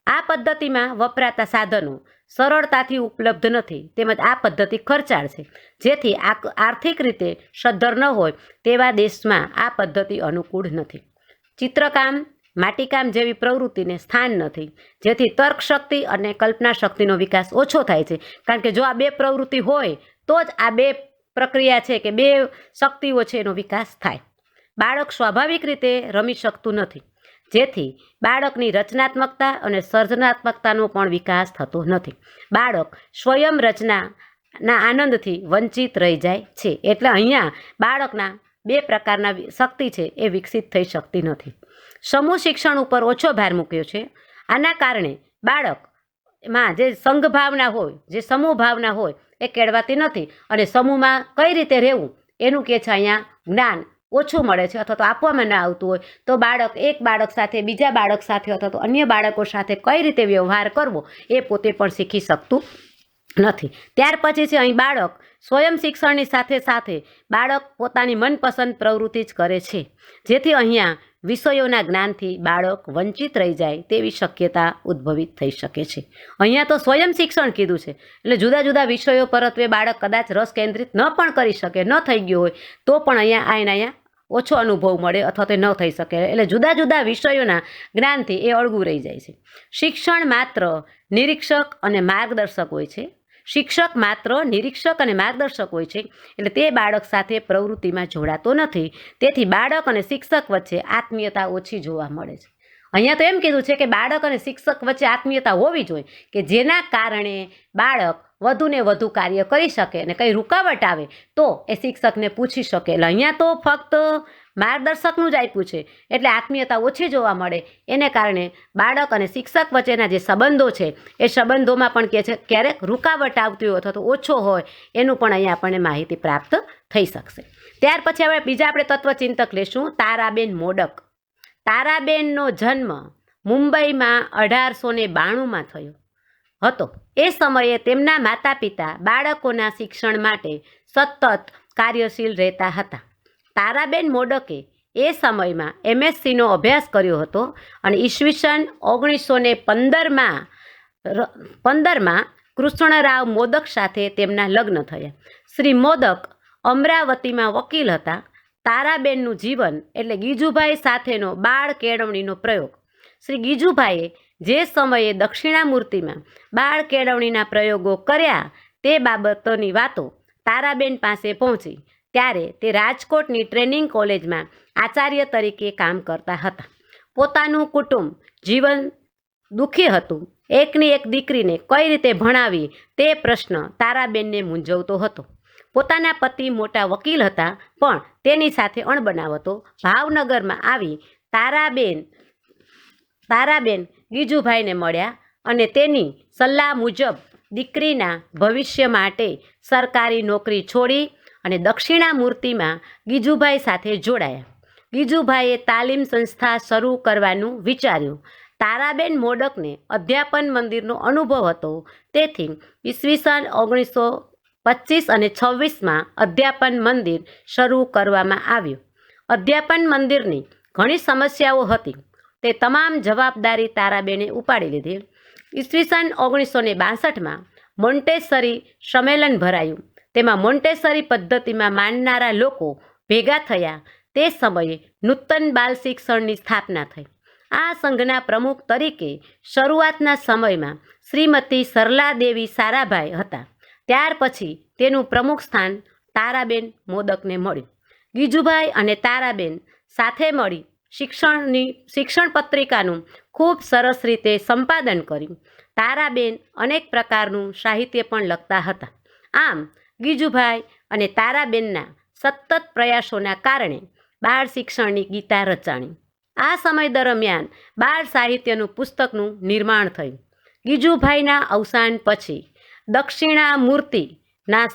આ પદ્ધતિમાં વપરાતા સાધનો સરળતાથી ઉપલબ્ધ નથી, તેમજ આ પદ્ધતિ ખર્ચાળ છે, જેથી આર્થિક રીતે સદ્ધર ન હોય તેવા દેશમાં આ પદ્ધતિ અનુકૂળ નથી. ચિત્રકામ, માટીકામ જેવી પ્રવૃત્તિને સ્થાન નથી, જેથી તર્કશક્તિ અને કલ્પના શક્તિનો વિકાસ ઓછો થાય છે. કારણ કે જો આ બે પ્રવૃત્તિ હોય તો જ આ બે પ્રક્રિયા છે કે બે શક્તિઓ છે એનો વિકાસ થાય. બાળક સ્વાભાવિક રીતે રમી શકતું નથી, જેથી બાળકની રચનાત્મકતા અને સર્જનાત્મકતાનો પણ વિકાસ થતો નથી. બાળક સ્વયં રચનાના આનંદથી વંચિત રહી જાય છે. એટલે અહીંયા બાળકના બે પ્રકારના શક્તિ છે એ વિકસિત થઈ શકતી નથી. સમૂહ શિક્ષણ ઉપર ઓછો ભાર મૂક્યો છે. આના કારણે બાળકમાં જે સંઘ ભાવના હોય, જે સમૂહ ભાવના હોય એ કેળવાતી નથી અને સમૂહમાં કઈ રીતે રહેવું એનું કે છે અહીંયા જ્ઞાન ઓછું મળે છે અથવા તો આપવામાં ન આવતું હોય તો બાળક એક બાળક સાથે બીજા બાળક સાથે અથવા તો અન્ય બાળકો સાથે કઈ રીતે વ્યવહાર કરવો એ પોતે પણ શીખી શકતું નથી. ત્યાર પછી છે અહીં બાળક સ્વયં શિક્ષણની સાથે સાથે બાળક પોતાની મનપસંદ પ્રવૃત્તિ જ કરે છે, જેથી અહીંયા વિષયોના જ્ઞાનથી બાળક વંચિત રહી જાય તેવી શક્યતા ઉદ્ભવિત થઈ શકે છે. અહીંયા તો સ્વયં શિક્ષણ કીધું છે, એટલે જુદા જુદા વિષયો પરત્વે બાળક કદાચ રસ કેન્દ્રિત ન પણ કરી શકે, ન થઈ ગયો હોય તો પણ અહીંયા ઓછો અનુભવ મળે અથવા તો ન થઈ શકે. એટલે જુદા જુદા વિષયોના જ્ઞાનથી એ અળગું રહી જાય છે. શિક્ષણ માત્ર નિરીક્ષક અને માર્ગદર્શક હોય છે. શિક્ષક માત્ર નિરીક્ષક અને માર્ગદર્શક હોય છે, એટલે તે બાળક સાથે પ્રવૃત્તિમાં જોડાતો નથી. તેથી બાળક અને શિક્ષક વચ્ચે આત્મીયતા ઓછી જોવા મળે છે. અહીંયા તો એમ કીધું છે કે બાળક અને શિક્ષક વચ્ચે આત્મીયતા હોવી જોઈએ કે જેના કારણે બાળક વધુને વધુ કાર્ય કરી શકે અને કંઈ રૂકાવટ આવે તો એ શિક્ષકને પૂછી શકે. એટલે અહીંયા તો ફક્ત માર્ગદર્શકનું જ આપ્યું છે, એટલે આત્મીયતા ઓછી જોવા મળે. એને કારણે બાળક અને શિક્ષક વચ્ચેના જે સંબંધો છે એ સંબંધોમાં પણ કે છે ક્યારેક રૂકાવટ આવતી હોય અથવા તો ઓછો હોય, એનું પણ અહીંયા આપણને માહિતી પ્રાપ્ત થઈ શકશે. ત્યાર પછી હવે બીજા આપણે તત્વચિંતક લેશું, તારાબેન મોડક. તારાબેનનો જન્મ મુંબઈમાં 1892માં થયો હતો. એ સમયે તેમના માતા પિતા બાળકોના શિક્ષણ માટે સતત કાર્યશીલ રહેતા હતા. તારાબેન મોડકે એ સમયમાં MScનો અભ્યાસ કર્યો હતો અને ઈસવીસન 1915માં કૃષ્ણરાવ મોદક સાથે તેમના લગ્ન થયા. શ્રી મોદક અમરાવતીમાં વકીલ હતા. તારાબેનનું જીવન એટલે ગીજુભાઈ સાથેનો બાળ કેળવણીનો પ્રયોગ. શ્રી ગીજુભાઈએ જે સમયે દક્ષિણામૂર્તિમાં બાળ કેળવણીના પ્રયોગો કર્યા તે બાબતોની વાતો તારાબેન પાસે પહોંચી ત્યારે તે રાજકોટની ટ્રેનિંગ કોલેજમાં આચાર્ય તરીકે કામ કરતા હતા. પોતાનું કુટુંબ જીવન દુઃખી હતું. એકની એક દીકરીને કઈ રીતે ભણાવી તે પ્રશ્ન તારાબેનને મૂંઝવતો હતો. પોતાના પતિ મોટા વકીલ હતા, પણ તેની સાથે અણબનાવ હતો. ભાવનગરમાં આવી તારાબેન ગીજુભાઈને મળ્યા અને તેની સલાહ મુજબ દીકરીના ભવિષ્ય માટે સરકારી નોકરી છોડી અને દક્ષિણામૂર્તિમાં ગીજુભાઈ સાથે જોડાયા. ગીજુભાઈએ તાલીમ સંસ્થા શરૂ કરવાનું વિચાર્યું. તારાબેન મોડકને અધ્યાપન મંદિરનો અનુભવ હતો, તેથી ઈસવીસન 1925 અને 26માં અધ્યાપન મંદિર શરૂ કરવામાં આવ્યું. અધ્યાપન મંદિરની ઘણી સમસ્યાઓ હતી, તે તમામ જવાબદારી તારાબેને ઉપાડી લીધી. ઈસવીસન 1962માં મોન્ટેસરી સંમેલન ભરાયું. તેમાં મોન્ટેસરી પદ્ધતિમાં માનનારા લોકો ભેગા થયા. તે સમયે નૂતન બાલ શિક્ષણની સ્થાપના થઈ. આ સંઘના પ્રમુખ તરીકે શરૂઆતના સમયમાં શ્રીમતી સરલાદેવી સારાભાઈ હતા. ત્યાર પછી તેનું પ્રમુખ સ્થાન તારાબેન મોદકને મળ્યું. ગીજુભાઈ અને તારાબેન સાથે મળી શિક્ષણ પત્રિકાનું ખૂબ સરસ રીતે સંપાદન કર્યું. તારાબેન અનેક પ્રકારનું સાહિત્ય પણ લખતા હતા. આમ ગીજુભાઈ અને તારાબેનના સતત પ્રયાસોના કારણે બાળ શિક્ષણની ગીતા રચાણી. આ સમય દરમિયાન બાળ સાહિત્યનું પુસ્તકનું નિર્માણ થયું. ગીજુભાઈના અવસાન પછી દક્ષિણામૂર્તિના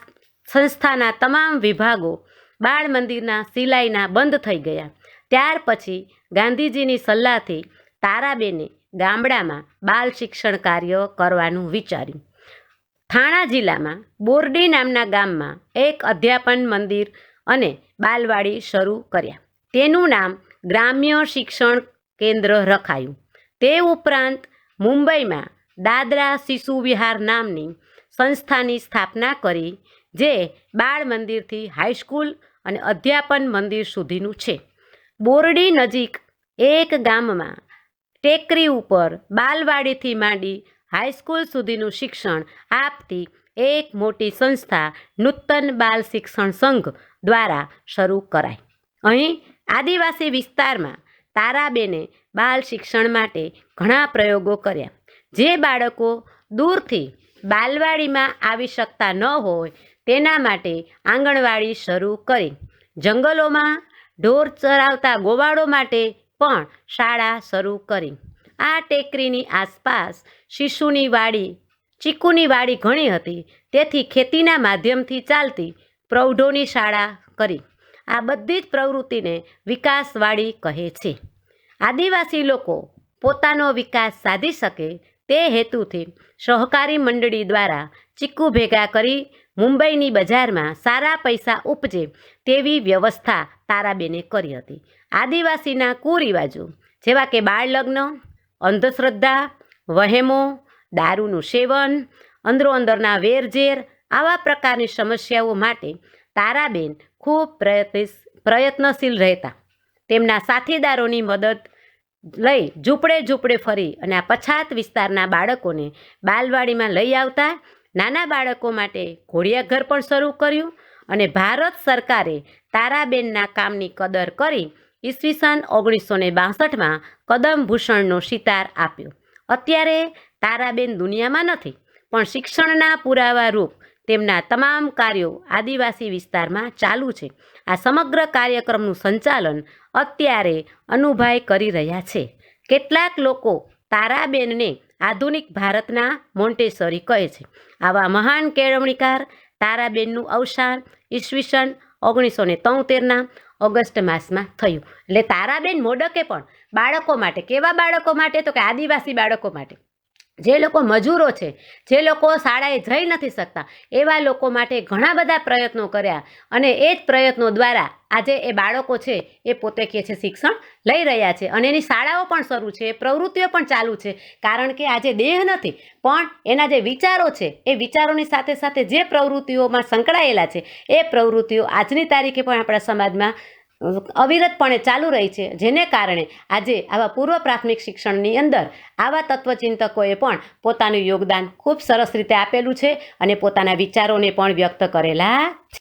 સંસ્થાના તમામ વિભાગો બાળ મંદિરના સિલાઈના બંધ થઈ ગયા. ત્યાર પછી ગાંધીજીની સલાહથી તારાબેને ગામડામાં બાળ શિક્ષણ કાર્ય કરવાનું વિચાર્યું. થાણા જિલ્લામાં બોરડી નામના ગામમાં એક અધ્યાપન મંદિર અને બાલવાડી શરૂ કર્યા. તેનું નામ ગ્રામ્ય શિક્ષણ કેન્દ્ર રખાયું. તે ઉપરાંત મુંબઈમાં દાદરા શિશુ વિહાર નામની સંસ્થાની સ્થાપના કરી, જે બાળ મંદિરથી હાઈસ્કૂલ અને અધ્યાપન મંદિર સુધીનું છે. બોરડી નજીક એક ગામમાં ટેકરી ઉપર બાલવાડીથી માંડી હાઈસ્કૂલ સુધીનું શિક્ષણ આપતી એક મોટી સંસ્થા નૂતન બાલ શિક્ષણ સંઘ દ્વારા શરૂ કરાઈ. અહીં આદિવાસી વિસ્તારમાં તારાબેને બાલ શિક્ષણ માટે ઘણા પ્રયોગો કર્યા. જે બાળકો દૂરથી બાલવાડીમાં આવી શકતા ન હોય તેના માટે આંગણવાડી શરૂ કરી. જંગલોમાં ઢોર ચરાવતા ગોવાળો માટે પણ શાળા શરૂ કરી. આ ટેકરીની આસપાસ ચીકુની વાડી ઘણી હતી, તેથી ખેતીના માધ્યમથી ચાલતી પ્રૌઢોની શાળા કરી. આ બધી જ પ્રવૃત્તિને વિકાસવાડી કહે છે. આદિવાસી લોકો પોતાનો વિકાસ સાધી શકે તે હેતુથી સહકારી મંડળી દ્વારા ચીકુ ભેગા કરી મુંબઈની બજારમાં સારા પૈસા ઉપજે તેવી વ્યવસ્થા તારાબેને કરી હતી. આદિવાસીના કુરિવાજો જેવા કે બાળ લગ્ન, અંધશ્રદ્ધા, વહેમો, દારૂનું સેવન, અંદરોઅંદરના વેરઝેર, આવા પ્રકારની સમસ્યાઓ માટે તારાબેન ખૂબ પ્રયત્નશીલ રહેતા. તેમના સાથીદારોની મદદ લઈ ઝૂંપડે ફરી અને આ પછાત વિસ્તારના બાળકોને બાલવાડીમાં લઈ આવતા. નાના બાળકો માટે ઘોડિયાઘર પણ શરૂ કર્યું અને ભારત સરકારે તારાબેનના કામની કદર કરી ઈસવીસન 1962માં કદમભૂષણનો સિતાર આપ્યો. અત્યારે તારાબેન દુનિયામાં નથી, પણ શિક્ષણના પુરાવા રૂપ તેમના તમામ કાર્યો આદિવાસી વિસ્તારમાં ચાલુ છે. આ સમગ્ર કાર્યક્રમનું સંચાલન અત્યારે અનુભાઈ કરી રહ્યા છે. કેટલાક લોકો તારાબેનને આધુનિક ભારતના મોન્ટેસરી કહે છે. આવા મહાન કેળવણીકાર તારાબેનનું અવસાન ઈસવીસન 1973ના ઓગસ્ટ માસમાં થયું. એટલે તારાબેન મોડકે પણ બાળકો માટે, કેવા બાળકો માટે? તો કે આદિવાસી બાળકો માટે, જે લોકો મજૂરો છે, જે લોકો શાળાએ જઈ નથી શકતા, એવા લોકો માટે ઘણા બધા પ્રયત્નો કર્યા અને એ જ પ્રયત્નો દ્વારા આજે એ બાળકો છે એ પોતે કહે છે શિક્ષણ લઈ રહ્યા છે અને એની શાળાઓ પણ શરૂ છે, પ્રવૃત્તિઓ પણ ચાલુ છે. કારણ કે આજે દેહ નથી પણ એના જે વિચારો છે એ વિચારોની સાથે સાથે જે પ્રવૃત્તિઓમાં સંકળાયેલા છે એ પ્રવૃત્તિઓ આજની તારીખે પણ આપણા સમાજમાં અવિરતપણે ચાલુ રહી છે, જેને કારણે આજે આવા પૂર્વ પ્રાથમિક શિક્ષણની અંદર આવા તત્વચિંતકોએ પણ પોતાનું યોગદાન ખૂબ સરસ રીતે આપેલું છે અને પોતાના વિચારોને પણ વ્યક્ત કરેલા છે.